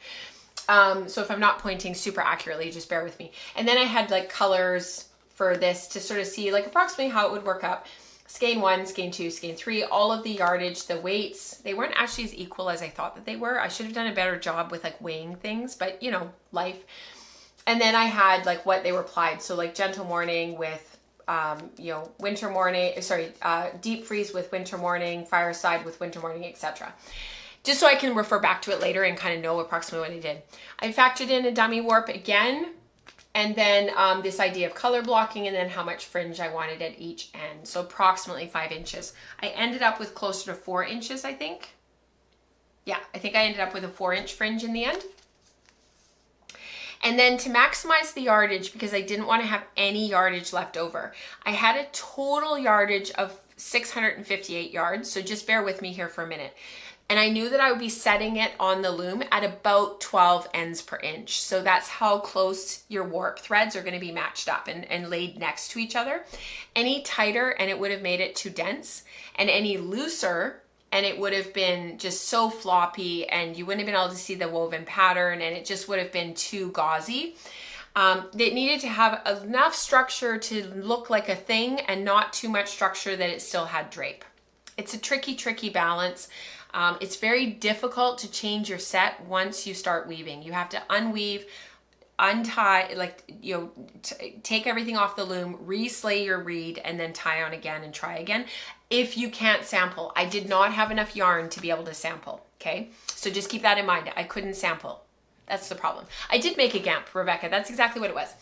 So if I'm not pointing super accurately, just bear with me. And then I had like colors for this to sort of see like approximately how it would work up. Skein 1, Skein 2, Skein 3, all of the yardage, the weights, they weren't actually as equal as I thought that they were. I should have done a better job with like weighing things, but you know, life. And then I had like what they were plied. So like Gentle Morning with, you know, Winter Morning, sorry, Deep Freeze with Winter Morning, Fireside with Winter Morning, etc. Just so I can refer back to it later and kind of know approximately what I did. I factored in a dummy warp again, and then this idea of color blocking, and then how much fringe I wanted at each end. So approximately 5 inches. I ended up with closer to 4 inches, I think. Yeah, I think I ended up with a 4-inch fringe in the end. And then to maximize the yardage, because I didn't want to have any yardage left over, I had a total yardage of 658 yards. So just bear with me here for a minute. And I knew that I would be setting it on the loom at about 12 ends per inch. So that's how close your warp threads are going to be matched up and laid next to each other. Any tighter and it would have made it too dense, and any looser and it would have been just so floppy and you wouldn't have been able to see the woven pattern, and it just would have been too gauzy. It needed to have enough structure to look like a thing and not too much structure that it still had drape. It's a tricky, tricky balance. It's very difficult to change your set once you start weaving. You have to unweave, untie, like, you know, take everything off the loom, reslay your reed, and then tie on again and try again. If you can't sample, I did not have enough yarn to be able to sample, okay? So just keep that in mind. I couldn't sample. That's the problem. I did make a gamp, Rebecca. That's exactly what it was.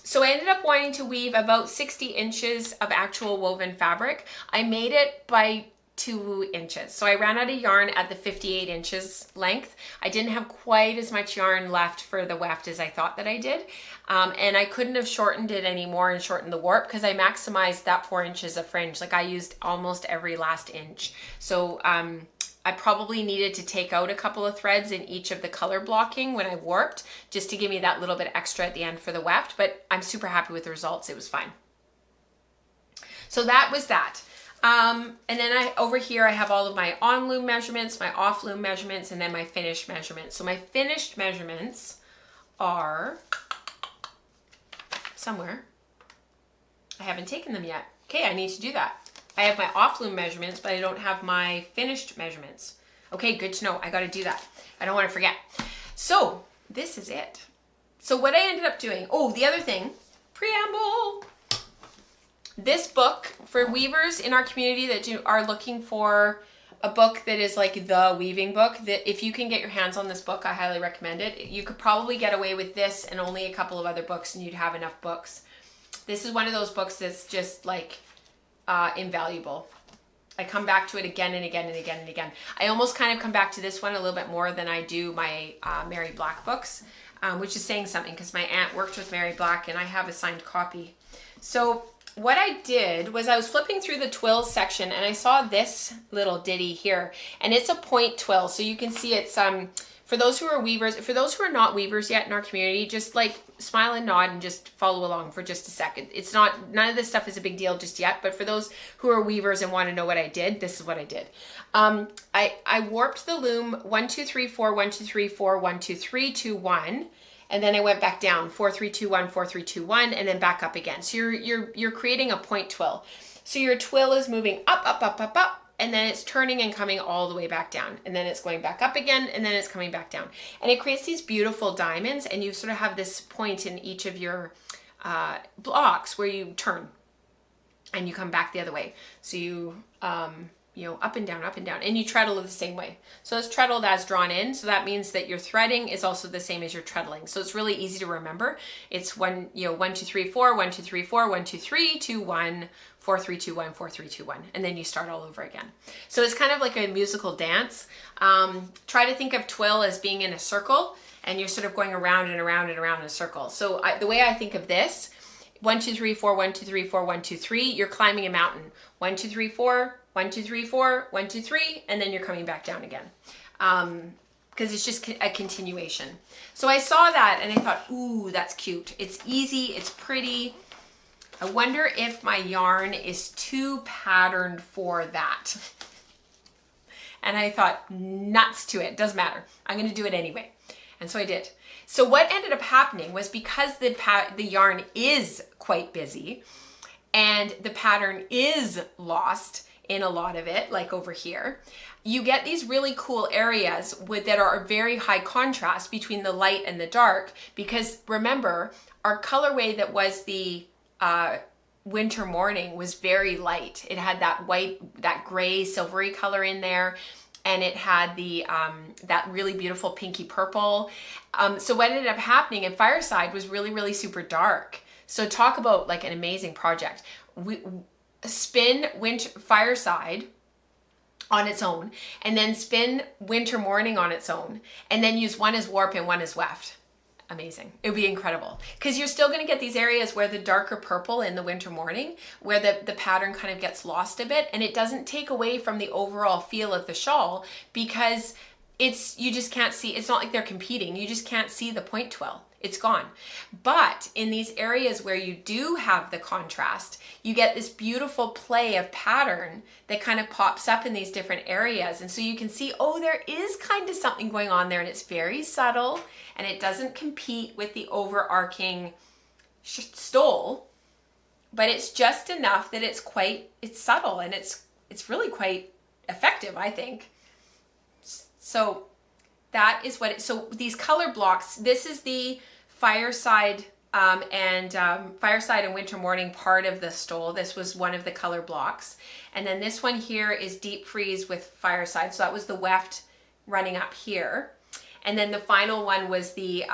So I ended up wanting to weave about 60 inches of actual woven fabric. I made it by 2 inches. So I ran out of yarn at the 58 inches length. I didn't have quite as much yarn left for the weft as I thought that I did. And I couldn't have shortened it anymore and shortened the warp because I maximized that 4 inches of fringe. Like I used almost every last inch. So I probably needed to take out a couple of threads in each of the color blocking when I warped, just to give me that little bit extra at the end for the weft, but I'm super happy with the results. It was fine. So that was that. And then over here, I have all of my on loom measurements, my off loom measurements, and then my finished measurements. So my finished measurements are somewhere. I haven't taken them yet. Okay, I need to do that. I have my off loom measurements, but I don't have my finished measurements. Okay, good to know. I got to do that. I don't want to forget. So this is it. So what I ended up doing, oh, the other thing, preamble. This book for weavers in our community that are looking for a book that is like the weaving book, that if you can get your hands on this book, I highly recommend it. You could probably get away with this and only a couple of other books and you'd have enough books. This is one of those books that's just like invaluable. I come back to it again and again and again and again. I almost kind of come back to this one a little bit more than I do my Mary Black books, which is saying something because my aunt worked with Mary Black and I have a signed copy. So what I did was I was flipping through the twills section and I saw this little ditty here, and it's a point twill. So you can see it's for those who are weavers, for those who are not weavers yet in our community, just like smile and nod and just follow along for just a second. It's not, none of this stuff is a big deal just yet, but for those who are weavers and want to know what I did, this is what I did. I warped the loom 1 2 3 4 1 2 3 4 1 2 3 2 1, and then I went back down 4 3 2 1 4 3 2 1, and then back up again. So you're creating a point twill. So your twill is moving up up up up up, and then it's turning and coming all the way back down, and then it's going back up again, and then it's coming back down, and it creates these beautiful diamonds. And you sort of have this point in each of your blocks where you turn and you come back the other way. So you know, up and down, and you treadle the same way. So it's treadled as drawn in. So that means that your threading is also the same as your treadling. So it's really easy to remember. It's 1 2 3 4 1 2 3 4 1 2 3 2 1 4 3 2 1 4 3 2 1, and then you start all over again. So it's kind of like a musical dance. Try to think of twill as being in a circle, and you're sort of going around and around and around in a circle. So the way I think of this, 1 2 3 4 1 2 3 4 1 2 3, you're climbing a mountain. 1 2 3 4 1 2 3 4 1 2 3, and then you're coming back down again. Because it's just a continuation. So I saw that and I thought, ooh, that's cute. It's easy, it's pretty. I wonder if my yarn is too patterned for that. And I thought, nuts to it, doesn't matter. I'm gonna do it anyway. And so I did. So what ended up happening was, because the yarn is quite busy and the pattern is lost in a lot of it, like over here, you get these really cool areas that are very high contrast between the light and the dark. Because remember, our colorway that was the winter morning was very light. It had that white, that gray silvery color in there, and it had the that really beautiful pinky purple. So what ended up happening in Fireside was really, really super dark. So talk about like an amazing project. We spin Fireside on its own, and then spin Winter Morning on its own, and then use one as warp and one as weft. Amazing. It would be incredible, because you're still going to get these areas where the darker purple in the Winter Morning, where the pattern kind of gets lost a bit, and it doesn't take away from the overall feel of the shawl, because you just can't see. It's not like they're competing. You just can't see the point twill. It's gone. But in these areas where you do have the contrast, you get this beautiful play of pattern that kind of pops up in these different areas. And so you can see, oh, there is kind of something going on there, and it's very subtle, and it doesn't compete with the overarching stole, but it's just enough that it's subtle, and it's really quite effective, I think. So that is what so these color blocks, this is the Fireside Fireside and Winter Morning part of the stole. This was one of the color blocks. And then this one here is Deep Freeze with Fireside. So that was the weft running up here. And then the final one was the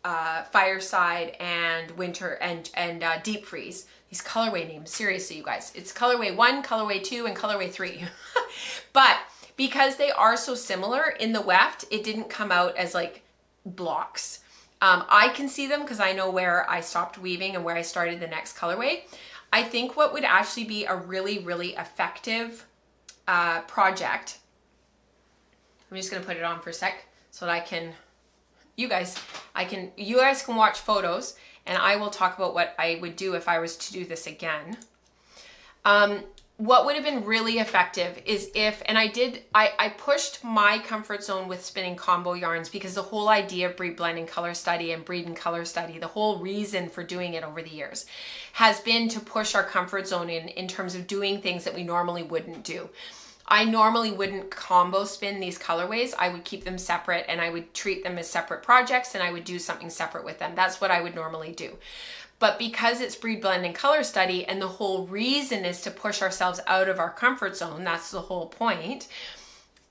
Fireside and Winter and Deep Freeze. These colorway names, seriously, you guys. It's colorway 1, colorway 2, and colorway 3. But because they are so similar in the weft, it didn't come out as like blocks. I can see them because I know where I stopped weaving and where I started the next colorway. I think what would actually be a really, really effective project. I'm just gonna put it on for a sec so that I can, you guys can watch photos, and I will talk about what I would do if I was to do this again. What would have been really effective is if, and I pushed my comfort zone with spinning combo yarns, because the whole idea of breed blend and color study and breed and color study, the whole reason for doing it over the years has been to push our comfort zone in terms of doing things that we normally wouldn't do. I normally wouldn't combo spin these colorways. I would keep them separate and I would treat them as separate projects, and I would do something separate with them. That's what I would normally do. But because it's breed blend and color study, and the whole reason is to push ourselves out of our comfort zone, that's the whole point,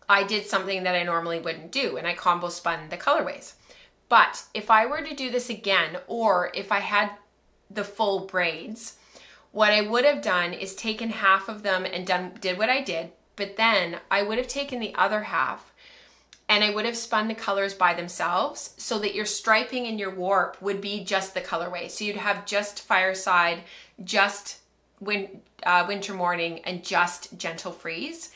I did something that I normally wouldn't do, and I combo spun the colorways. But if I were to do this again, or if I had the full braids, what I would have done is taken half of them and did what I did, but then I would have taken the other half and I would have spun the colors by themselves, so that your striping and your warp would be just the colorway. So you'd have just Fireside, just Winter Morning, and just Gentle Freeze.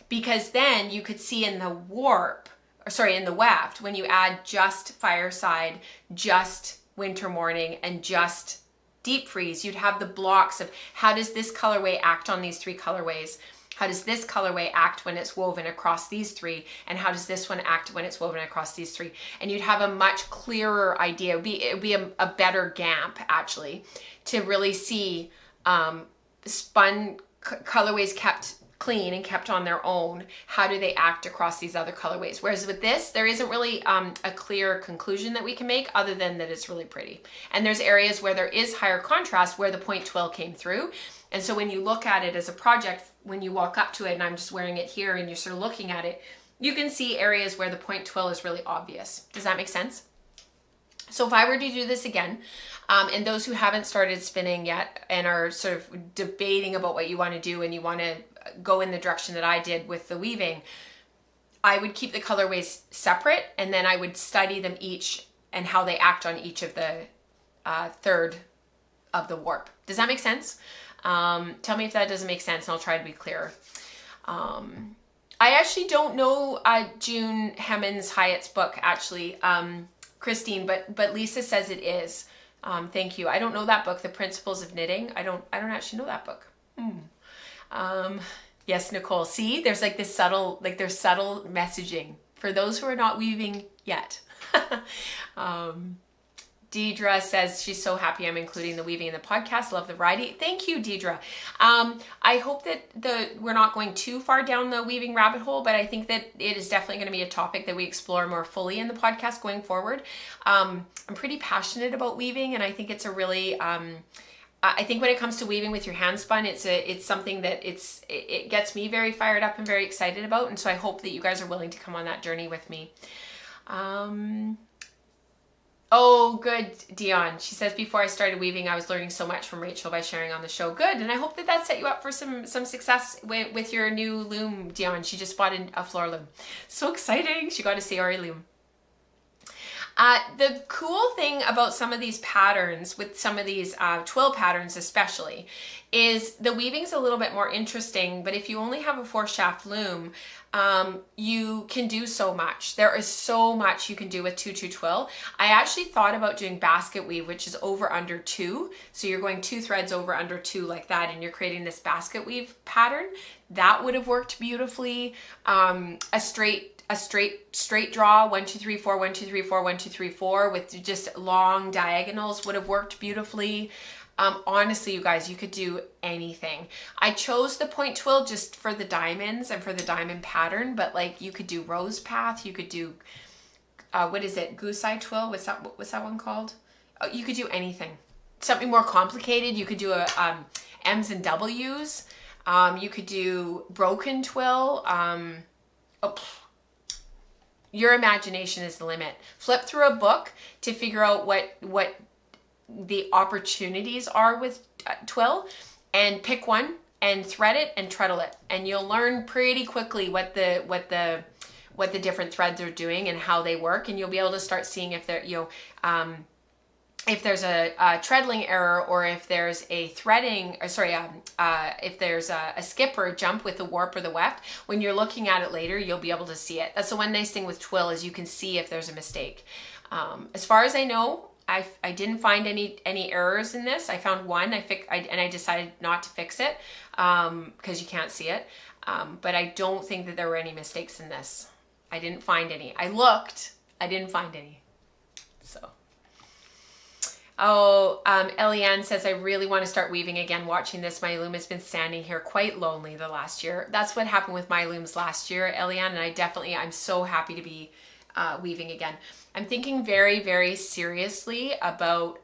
Because then you could see in the warp, or sorry, in the weft, when you add just Fireside, just Winter Morning, and just Deep Freeze, you'd have the blocks of how does this colorway act on these 3 colorways? How does this colorway act when it's woven across these 3? And how does this one act when it's woven across these 3? And you'd have a much clearer idea. It would be a better GAMP, actually, to really see spun colorways kept clean and kept on their own. How do they act across these other colorways? Whereas with this, there isn't really a clear conclusion that we can make, other than that it's really pretty. And there's areas where there is higher contrast, where the point twill came through. And so when you look at it as a project, when you walk up to it, and I'm just wearing it here and you're sort of looking at it, you can see areas where the point twill is really obvious. Does that make sense? So if I were to do this again, and those who haven't started spinning yet and are sort of debating about what you want to do, and you want to go in the direction that I did with the weaving, I would keep the colorways separate, and then I would study them each and how they act on each of the third of the warp. Does that make sense? Tell me if that doesn't make sense, and I'll try to be clearer. I actually don't know June Hemmons Hyatt's book, actually, Christine, but Lisa says it is. Thank you. I don't know that book, The Principles of Knitting. I don't actually know that book. Yes, Nicole. See, there's like this subtle, there's subtle messaging for those who are not weaving yet. Deidre says she's so happy I'm including the weaving in the podcast. Love the variety. Thank you, Deidre. I hope that we're not going too far down the weaving rabbit hole, but I think that it is definitely going to be a topic that we explore more fully in the podcast going forward. I'm pretty passionate about weaving, and I think it's a really, I think when it comes to weaving with your hand spun, it's something that it gets me very fired up and very excited about. And so I hope that you guys are willing to come on that journey with me. Oh, good, Dion. She says, before I started weaving, I was learning so much from Rachel by sharing on the show. Good, and I hope that set you up for some success with your new loom, Dion. She just bought a floor loom. So exciting. She got a Saori loom. The cool thing about some of these patterns, with some of these twill patterns especially, is the weaving's a little bit more interesting, but if you only have a 4-shaft loom, you can do so much. There is so much you can do with 2-2 twill. I actually thought about doing basket weave, which is over under 2. So you're going 2 threads over under 2 like that, and you're creating this basket weave pattern. That would have worked beautifully. A straight draw, 1 2 3 4 1 2 3 4 1 2 3 4 with just long diagonals would have worked beautifully. Honestly, you guys, you could do anything. I chose the point twill just for the diamonds and for the diamond pattern, but like you could do rose path, you could do what is it, goose eye twill? What's that one called? You could do anything. Something more complicated, you could do a M's and W's. You could do broken twill. your imagination is the limit. Flip through a book to figure out what the opportunities are with twill, and pick one and thread it and treadle it, and you'll learn pretty quickly what the different threads are doing and how they work, and you'll be able to start seeing if they're, if there's a treadling error, or if there's a threading, or sorry, if there's a skip or a jump with the warp or the weft. When you're looking at it later, you'll be able to see it. That's the one nice thing with twill, is you can see if there's a mistake. As far as I know, I didn't find any errors in this. I found one, and I decided not to fix it because you can't see it. But I don't think that there were any mistakes in this. I didn't find any. I looked, I didn't find any. So. Oh, Eliane says, I really want to start weaving again. Watching this, my loom has been standing here quite lonely the last year. That's what happened with my looms last year, Eliane, and I'm so happy to be weaving again. I'm thinking very, very seriously about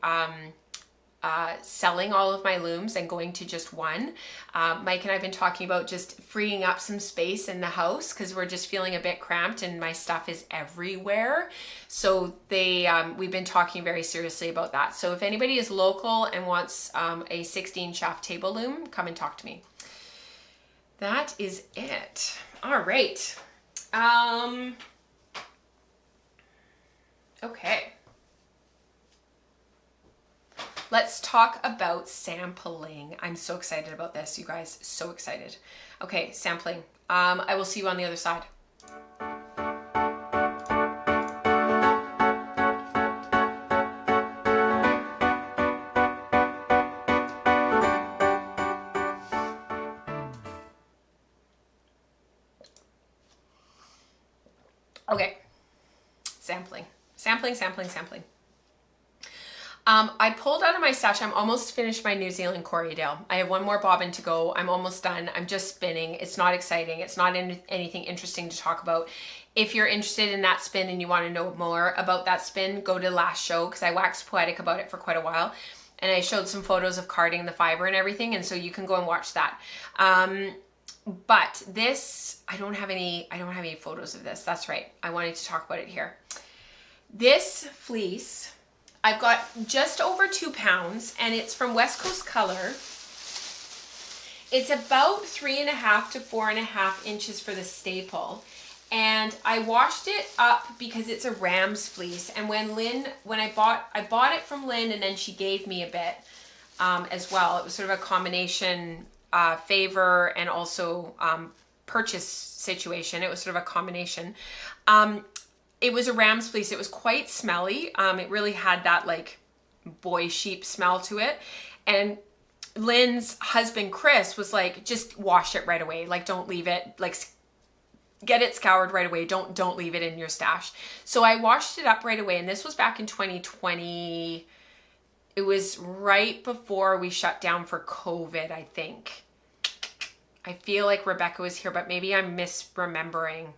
selling all of my looms and going to just one. Mike and I have been talking about just freeing up some space in the house because we're just feeling a bit cramped and my stuff is everywhere. So we've been talking very seriously about that. So if anybody is local and wants a 16 shaft table loom, come and talk to me. That is it. All right. Okay. Let's talk about sampling. I'm so excited about this, you guys. So excited. Okay, sampling. I will see you on the other side. Okay, sampling. I pulled out of my stash. I'm almost finished my New Zealand Corriedale. I have one more bobbin to go. I'm almost done. I'm just spinning. It's not exciting. It's not anything interesting to talk about. If you're interested in that spin and you want to know more about that spin, go to last show because I waxed poetic about it for quite a while. And I showed some photos of carding the fiber and everything. And so you can go and watch that. But this, I don't have any photos of this. That's right. I wanted to talk about it here. This fleece, I've got just over 2 pounds and it's from West Coast Color. It's about 3.5 to 4.5 inches for the staple. And I washed it up because it's a ram's fleece. And when I bought it from Lynn and then she gave me a bit as well. It was sort of a combination favor and also purchase situation. It was sort of a combination. It was a ram's fleece. It was quite smelly. It really had that like boy sheep smell to it. And Lynn's husband, Chris, was like, just wash it right away. Like, don't leave it, like get it scoured right away. Don't leave it in your stash. So I washed it up right away. And this was back in 2020. It was right before we shut down for COVID, I think. I feel like Rebecca was here, but maybe I'm misremembering.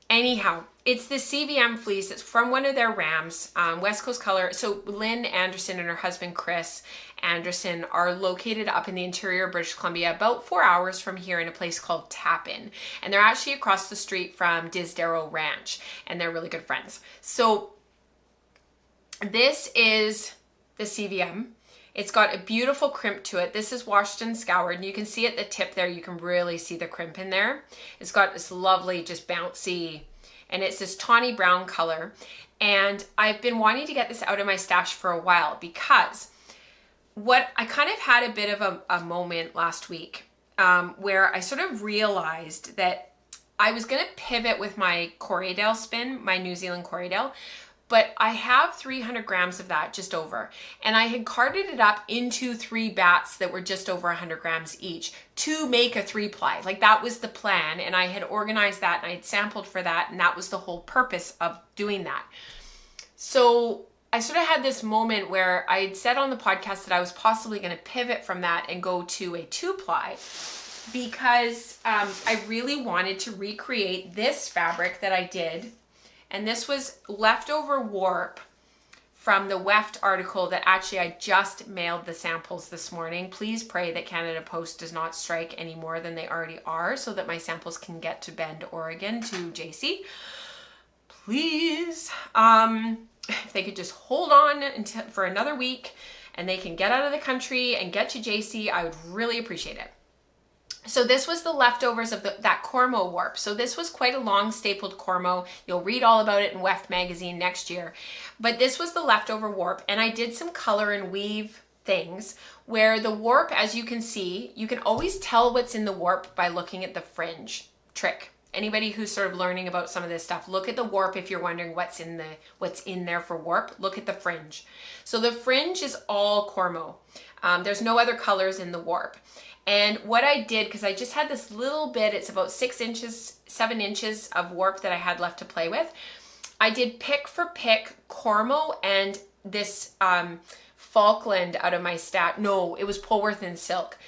Anyhow, it's the CVM fleece. It's from one of their rams, West Coast Color. So Lynn Anderson and her husband, Chris Anderson, are located up in the interior of British Columbia, about 4 hours from here in a place called Tappan. And they're actually across the street from Disdarrow Ranch, and they're really good friends. So this is the CVM. It's got a beautiful crimp to it. This is washed and scoured, and you can see at the tip there, you can really see the crimp in there. It's got this lovely, just bouncy, and it's this tawny brown color. And I've been wanting to get this out of my stash for a while because I kind of had a bit of a moment last week where I sort of realized that I was going to pivot with my Corriedale spin, my New Zealand Corriedale, but I have 300 grams of that, just over. And I had carded it up into 3 bats that were just over 100 grams each to make a 3-ply. Like, that was the plan. And I had organized that and I had sampled for that. And that was the whole purpose of doing that. So I sort of had this moment where I had said on the podcast that I was possibly going to pivot from that and go to a 2-ply because I really wanted to recreate this fabric that I did. And this was leftover warp from the weft article that actually I just mailed the samples this morning. Please pray that Canada Post does not strike any more than they already are so that my samples can get to Bend, Oregon to JC. please, if they could just hold on until for another week and they can get out of the country and get to JC, I would really appreciate it. So this was the leftovers of that Cormo warp. So this was quite a long stapled Cormo. You'll read all about it in Weft magazine next year. But this was the leftover warp, and I did some color and weave things where the warp, as you can see, you can always tell what's in the warp by looking at the fringe trick. Anybody who's sort of learning about some of this stuff, look at the warp if you're wondering what's in there for warp. Look at the fringe. So the fringe is all Cormo. There's no other colors in the warp. And what I did, because I just had this little bit, it's about 6 inches, 7 inches of warp that I had left to play with. I did pick for pick Cormo and this Falkland out of my stash. No, it was Polworth and Silk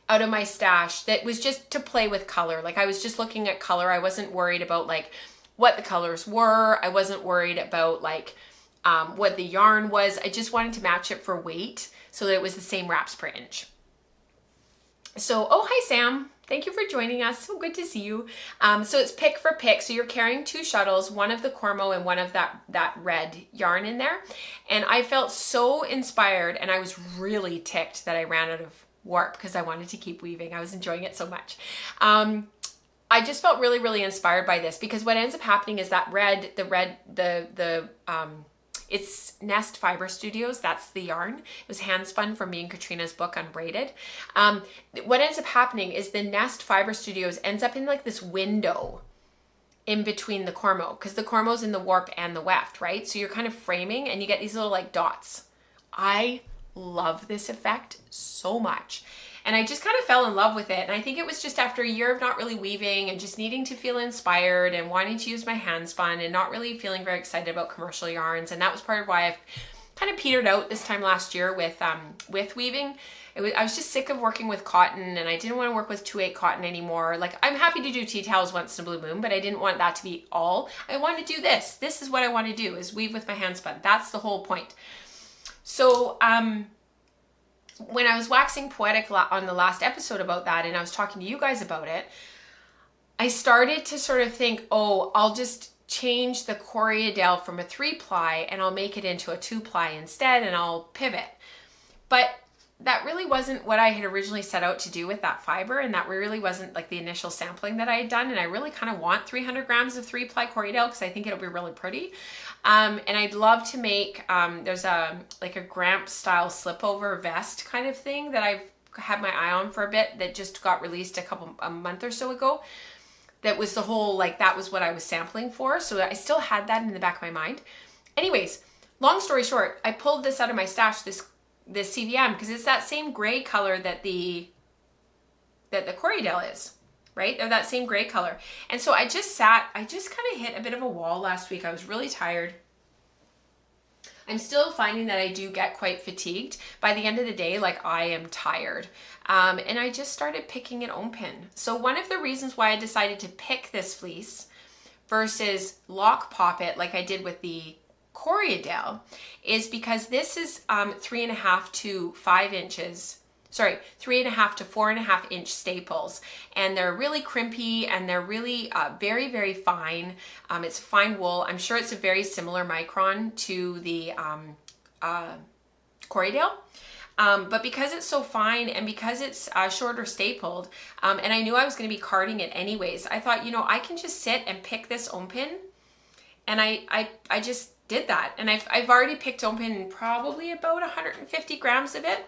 out of my stash. That was just to play with color. Like I was just looking at color. I wasn't worried about like what the colors were. I wasn't worried about like what the yarn was. I just wanted to match it for weight so that it was the same wraps per inch. So, oh, hi, Sam. Thank you for joining us. So good to see you. So it's pick for pick. So you're carrying 2 shuttles, one of the Cormo and one of that red yarn in there. And I felt so inspired, and I was really ticked that I ran out of warp because I wanted to keep weaving. I was enjoying it so much. I just felt really, really inspired by this because what ends up happening is that it's Nest Fiber Studios. That's the yarn. It was hand spun from me and Katrina's book Unbraided. What ends up happening is the Nest Fiber Studios ends up in like this window in between the Cormo, because the Cormo's in the warp and the weft, right? So you're kind of framing and you get these little like dots. I love this effect so much. And I just kind of fell in love with it. And I think it was just after a year of not really weaving and just needing to feel inspired and wanting to use my hand spun and not really feeling very excited about commercial yarns. And that was part of why I've kind of petered out this time last year with weaving. I was just sick of working with cotton, and I didn't want to work with 2/8 cotton anymore. Like, I'm happy to do tea towels once in a blue moon, but I didn't want that to be all. I want to do this. This is what I want to do, is weave with my hand spun. That's the whole point. So, when I was waxing poetic on the last episode about that, and I was talking to you guys about it, I started to sort of think, oh, I'll just change the Corriedale from a 3-ply and I'll make it into a 2-ply instead, and I'll pivot. But that really wasn't what I had originally set out to do with that fiber, and that really wasn't like the initial sampling that I had done. And I really kind of want 300 grams of 3-ply Corriedale because I think it'll be really pretty. And I'd love to make, there's a Gramp style slipover vest kind of thing that I've had my eye on for a bit that just got released a month or so ago. That was the whole, like, that was what I was sampling for. So I still had that in the back of my mind. Anyways, long story short, I pulled this out of my stash, this CVM, because it's that same gray color that the Corriedale is, right? They're that same gray color. And so I just kind of hit a bit of a wall last week. I was really tired. I'm still finding that I do get quite fatigued. By the end of the day, like, I am tired. And I just started picking an own pin. So one of the reasons why I decided to pick this fleece versus lock pop it like I did with the Corriedale is because this is 3.5 to 5 inches. Sorry, 3.5 to 4.5 inch staples, and they're really crimpy and they're really very, very fine. It's fine wool. I'm sure it's a very similar micron to the Corriedale. But because it's so fine and because it's shorter stapled, and I knew I was going to be carding it anyways, I thought, you know, I can just sit and pick this own pin, and I just did that. And I've already picked open probably about 150 grams of it.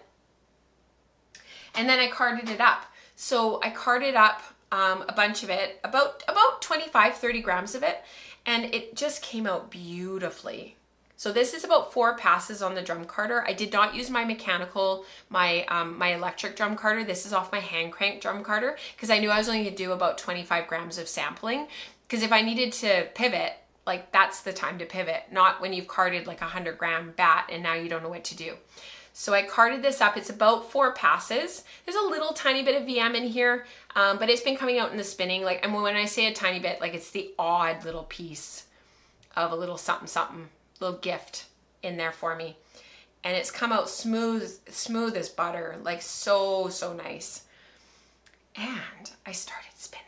And then I carded it up. So I carded up a bunch of it, about 25, 30 grams of it. And it just came out beautifully. So this is about 4 passes on the drum carder. I did not use my mechanical, my electric drum carder. This is off my hand crank drum carder because I knew I was only going to do about 25 grams of sampling. Because if I needed to pivot, like, that's the time to pivot, not when you've carded like a 100-gram bat and now you don't know what to do. So I carded this up. It's about 4 passes. There's a little tiny bit of VM in here, but it's been coming out in the spinning. Like, and when I say a tiny bit, like, it's the odd little piece of a little something, something, little gift in there for me. And it's come out smooth as butter, like so nice. And I started spinning.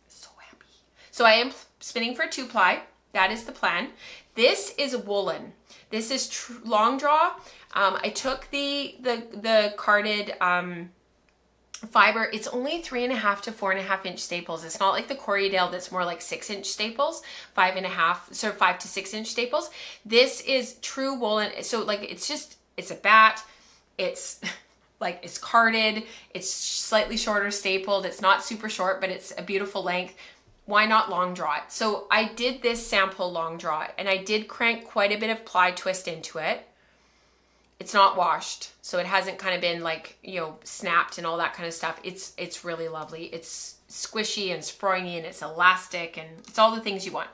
So happy. So I am spinning for 2-ply. That is the plan. This is woolen. This is long draw. I took the carded fiber. It's only 3.5 to 4.5 inch staples. It's not like the Corriedale that's more like 6 inch staples, 5.5, so 5 to 6 inch staples. This is true woolen. So like, it's a bat. It's like, it's carded. It's slightly shorter stapled. It's not super short, but it's a beautiful length. Why not long draw it? So I did this sample long draw it, and I did crank quite a bit of ply twist into it. It's not washed, so it hasn't kind of been like, you know, snapped and all that kind of stuff. It's really lovely. It's squishy and springy, and it's elastic, and it's all the things you want.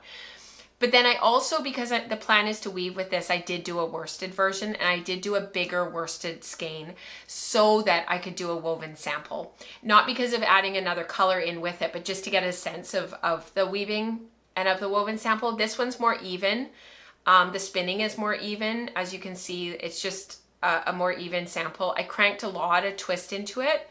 But then I also, because the plan is to weave with this, I did do a worsted version, and I did do a bigger worsted skein so that I could do a woven sample. Not because of adding another color in with it, but just to get a sense of the weaving and of the woven sample. This one's more even. The spinning is more even. As you can see, it's just a more even sample. I cranked a lot of twist into it.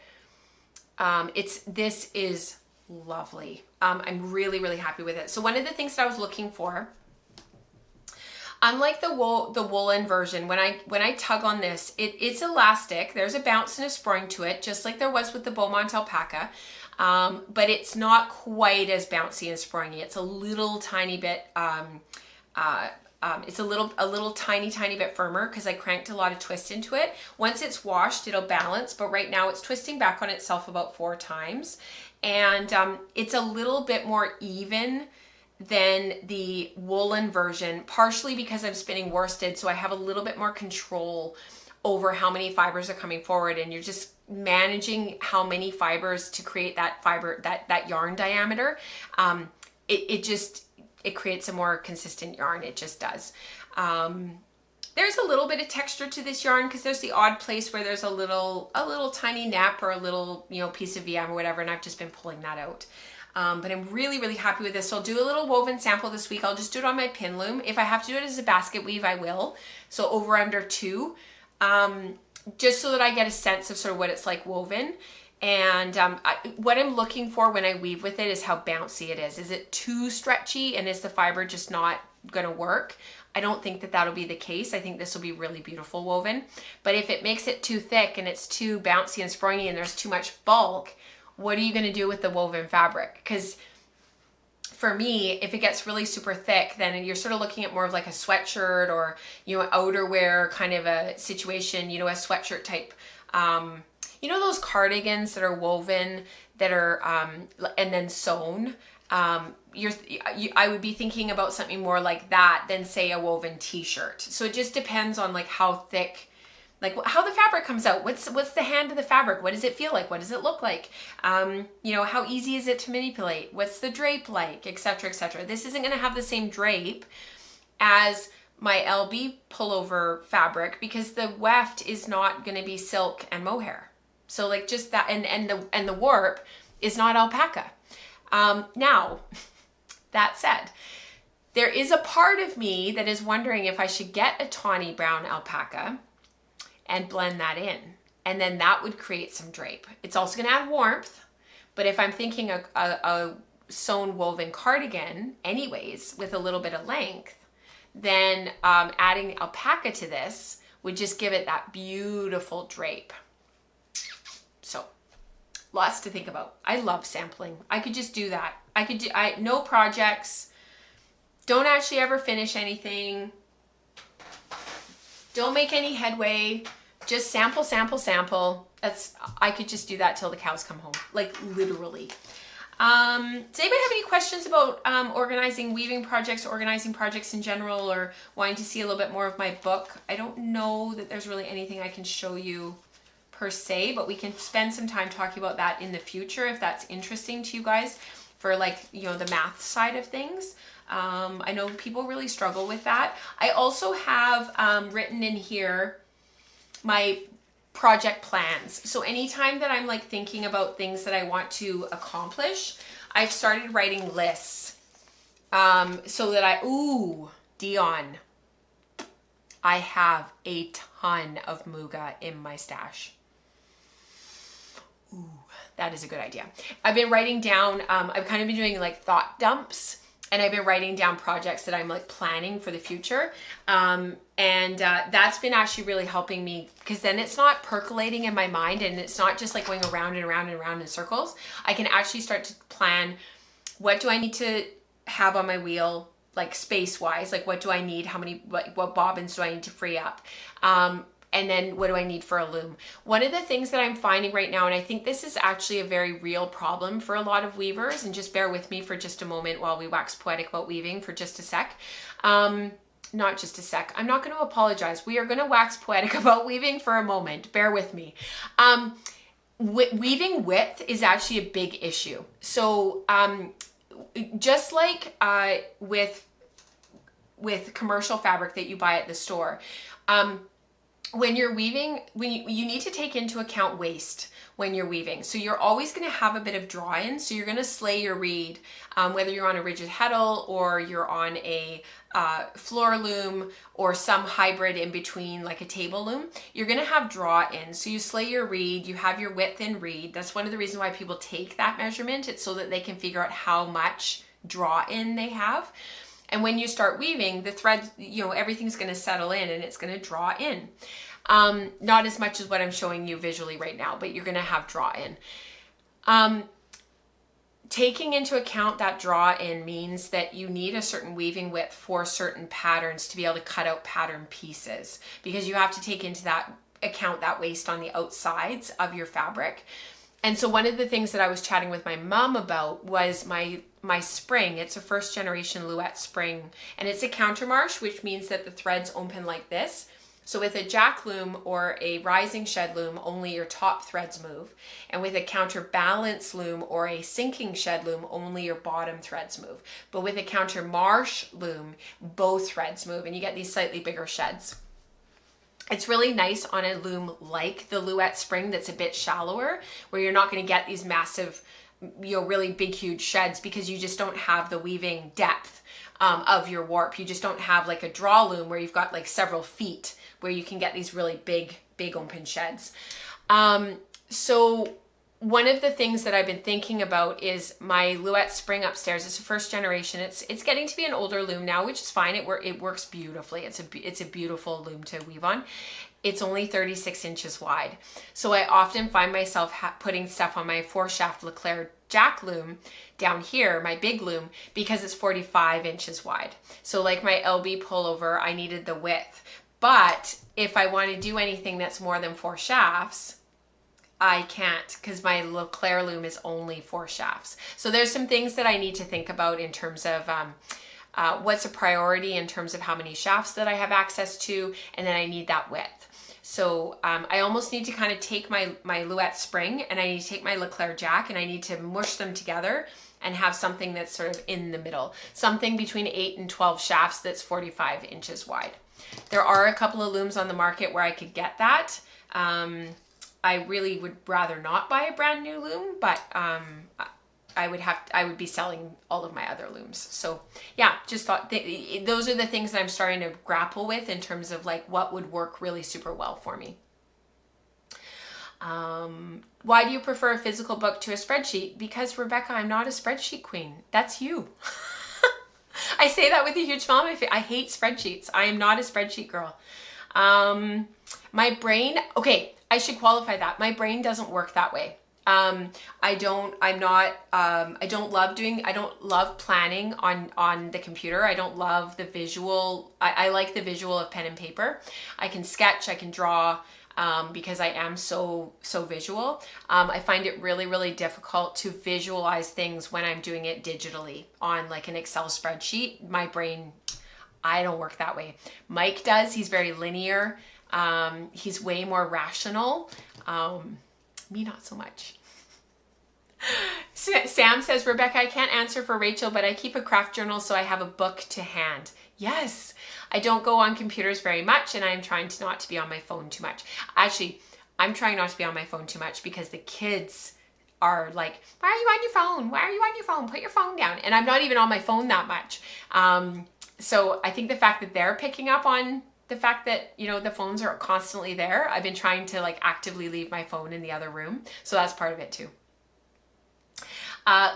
This is lovely. I'm really, really happy with it. So one of the things that I was looking for, unlike the woolen version, when I tug on this, it's elastic. There's a bounce and a spring to it, just like there was with the Bowmont-Alpaca. But it's not quite as bouncy and springy. It's a little tiny bit, it's a little tiny bit firmer because I cranked a lot of twist into it. Once it's washed, it'll balance, but right now it's twisting back on itself about 4 times. And it's a little bit more even than the woolen version, partially because I'm spinning worsted, so I have a little bit more control over how many fibers are coming forward, and you're just managing how many fibers to create that fiber, that yarn diameter. It creates a more consistent yarn. It just does. There's a little bit of texture to this yarn because there's the odd place where there's a little tiny nap or a little, you know, piece of VM or whatever, and I've just been pulling that out. But I'm really, really happy with this. So I'll do a little woven sample this week. I'll just do it on my pin loom. If I have to do it as a basket weave, I will. So over under 2, just so that I get a sense of sort of what it's like woven. And what I'm looking for when I weave with it is how bouncy it is. Is it too stretchy, and is the fiber just not going to work? I don't think that that'll be the case. I think this will be really beautiful woven. But if it makes it too thick and it's too bouncy and springy and there's too much bulk, what are you going to do with the woven fabric? Because for me, if it gets really super thick, then you're sort of looking at more of like a sweatshirt or, you know, outerwear kind of a situation, you know, a sweatshirt type. You know those cardigans that are woven that are and then sewn? I would be thinking about something more like that than say a woven t-shirt. So it just depends on like how thick, like how the fabric comes out. What's the hand of the fabric? What does it feel like? What does it look like? You know, how easy is it to manipulate? What's the drape like, etc., etc. This isn't going to have the same drape as my LB pullover fabric because the weft is not going to be silk and mohair. So like just that, and the warp is not alpaca. Now, that said, there is a part of me that is wondering if I should get a tawny brown alpaca and blend that in. And then that would create some drape. It's also going to add warmth. But if I'm thinking a sewn woven cardigan anyways, with a little bit of length, then adding alpaca to this would just give it that beautiful drape. So lots to think about. I love sampling. I could just do that. No projects. Don't actually ever finish anything. Don't make any headway. Just sample, sample, sample. I could just do that till the cows come home. Like literally. Does anybody have any questions about organizing weaving projects, organizing projects in general, or wanting to see a little bit more of my book? I don't know that there's really anything I can show you per se, but we can spend some time talking about that in the future if that's interesting to you guys for like, you know, the math side of things. I know people really struggle with that. I also have written in here my project plans. So anytime that I'm like thinking about things that I want to accomplish, I've started writing lists so that Dion, I have a ton of Muga in my stash. Ooh, that is a good idea. I've been writing down, I've kind of been doing like thought dumps and I've been writing down projects that I'm like planning for the future. And that's been actually really helping me, because then it's not percolating in my mind and it's not just like going around and around and around in circles. I can actually start to plan, what do I need to have on my wheel, like space wise, like what do I need, how many, what bobbins do I need to free up? And then what do I need for a loom? One of the things that I'm finding right now, and I think this is actually a very real problem for a lot of weavers, and just bear with me for just a moment while we wax poetic about weaving for just a sec. Not just a sec. I'm not going to apologize. We are going to wax poetic about weaving for a moment. Bear with me. Weaving width is actually a big issue. So just like with commercial fabric that you buy at the store, when you're weaving, you need to take into account waist when you're weaving. So you're always going to have a bit of draw in. So you're going to slay your reed, whether you're on a rigid heddle or you're on a floor loom or some hybrid in between, like a table loom. You're going to have draw in. So you slay your reed, you have your width in reed. That's one of the reasons why people take that measurement. It's so that they can figure out how much draw in they have. And when you start weaving, the threads, everything's going to settle in and it's going to draw in. Not as much as what I'm showing you visually right now, but you're going to have draw in. Taking into account that draw in means that you need a certain weaving width for certain patterns to be able to cut out pattern pieces, because you have to take into that account that waist on the outsides of your fabric. And so one of the things that I was chatting with my mom about was my spring. It's a first generation Louette spring, and it's a countermarch, which means that the threads open like this. So with a jack loom or a rising shed loom, only your top threads move. And with a counterbalance loom or a sinking shed loom, only your bottom threads move. But with a countermarch loom, both threads move, and you get these slightly bigger sheds. It's really nice on a loom like the Louette spring that's a bit shallower, where you're not going to get these massive, really big, huge sheds, because you just don't have the weaving depth of your warp. You just don't have like a draw loom where you've got like several feet where you can get these really big open sheds. So one of the things that I've been thinking about is my Louette spring upstairs. It's a first generation. It's getting to be an older loom now, which is fine. It works beautifully. It's a beautiful loom to weave on. It's only 36 inches wide. So I often find myself putting stuff on my 4-shaft Leclerc jack loom down here, my big loom, because it's 45 inches wide. So like my LB pullover, I needed the width. But if I want to do anything that's more than 4 shafts, I can't, because my Leclerc loom is only 4 shafts. So there's some things that I need to think about in terms of what's a priority in terms of how many shafts that I have access to, and then I need that width. So I almost need to kind of take my Louette spring and I need to take my Leclerc jack and I need to mush them together and have something that's sort of in the middle. Something between 8 and 12 shafts that's 45 inches wide. There are a couple of looms on the market where I could get that. I really would rather not buy a brand new loom, but I would be selling all of my other looms. So yeah, just thought those are the things that I'm starting to grapple with in terms of like what would work really super well for me. Why do you prefer a physical book to a spreadsheet? Because Rebecca, I'm not a spreadsheet queen. That's you. I say that with a huge smile on my face. I hate spreadsheets. I am not a spreadsheet girl. My brain, okay, I should qualify that. My brain doesn't work that way. I don't love planning on the computer. I don't love the visual. I like the visual of pen and paper. I can sketch, I can draw, because I am so visual. I find it really, really difficult to visualize things when I'm doing it digitally on like an Excel spreadsheet. My brain, I don't work that way. Mike does. He's very linear. He's way more rational. Me, not so much. Sam says, Rebecca, I can't answer for Rachel, but I keep a craft journal so I have a book to hand. Yes, I don't go on computers very much, and I'm trying not to be on my phone too much. Actually, I'm trying not to be on my phone too much because the kids are like, why are you on your phone? Why are you on your phone? Put your phone down. And I'm not even on my phone that much. So I think the fact that they're picking up on the fact that, the phones are constantly there, I've been trying to like actively leave my phone in the other room. So that's part of it too.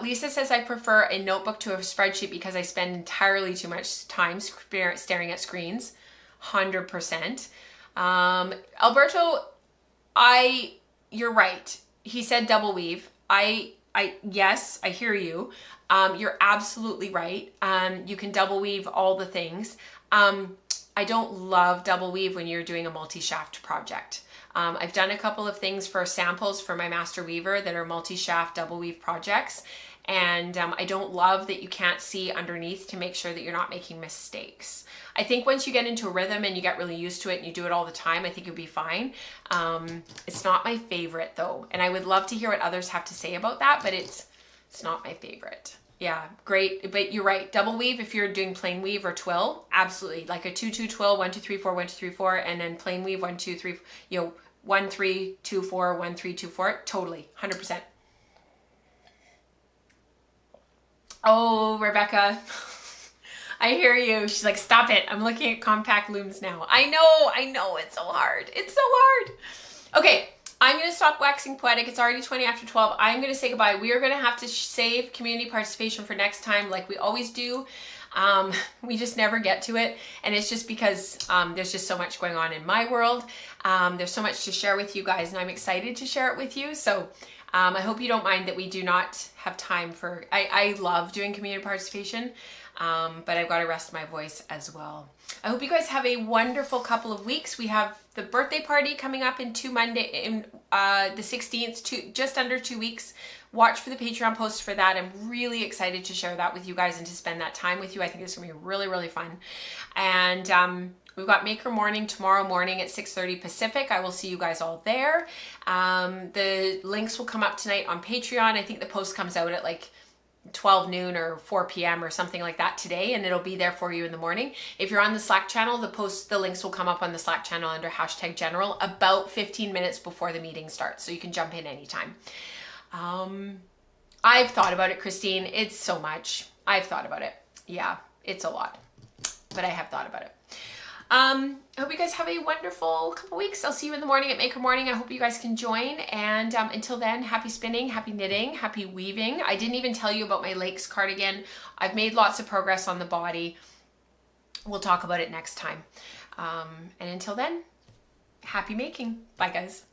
Lisa says, I prefer a notebook to a spreadsheet because I spend entirely too much time staring at screens. 100%. Alberto, you're right. He said double weave. Yes, I hear you. You're absolutely right. You can double weave all the things. I don't love double weave when you're doing a multi-shaft project. I've done a couple of things for samples for my master weaver that are multi-shaft double weave projects. And I don't love that you can't see underneath to make sure that you're not making mistakes. I think once you get into a rhythm and you get really used to it and you do it all the time, I think you'll be fine. It's not my favorite though. And I would love to hear what others have to say about that, but it's not my favorite. Yeah, great. But you're right. Double weave, if you're doing plain weave or twill, absolutely. Like a 2-2 twill, 1 2 3 4 1 2 3 4, and then plain weave 1 2 3, 1 3 2 4 1 3 2 4. Totally, 100%. Oh, Rebecca, I hear you. She's like, stop it. I'm looking at compact looms now. I know. It's so hard. It's so hard. Okay. I'm going to stop waxing poetic. It's already 20 after 12. I'm going to say goodbye. We are going to have to save community participation for next time like we always do. We just never get to it. And it's just because there's just so much going on in my world. There's so much to share with you guys and I'm excited to share it with you. So I hope you don't mind that we do not have time for, I love doing community participation. But I've got to rest my voice as well. I hope you guys have a wonderful couple of weeks. We have the birthday party coming up in the 16th, just under 2 weeks. Watch for the Patreon post for that. I'm really excited to share that with you guys and to spend that time with you. I think it's gonna be really, really fun. And we've got Maker Morning tomorrow morning at 6:30 Pacific. I will see you guys all there. The links will come up tonight on Patreon. I think the post comes out at like 12 noon or 4 p.m. or something like that today, and it'll be there for you in the morning. If you're on the Slack channel, the links will come up on the Slack channel under #general about 15 minutes before the meeting starts, so you can jump in anytime. I've thought about it, Christine. It's so much. I've thought about it. Yeah, it's a lot, but I have thought about it. I hope you guys have a wonderful couple weeks. I'll see you in the morning at Maker Morning. I hope you guys can join. And until then, happy spinning, happy knitting, happy weaving. I didn't even tell you about my Lakes cardigan. I've made lots of progress on the body. We'll talk about it next time. And until then, happy making. Bye, guys.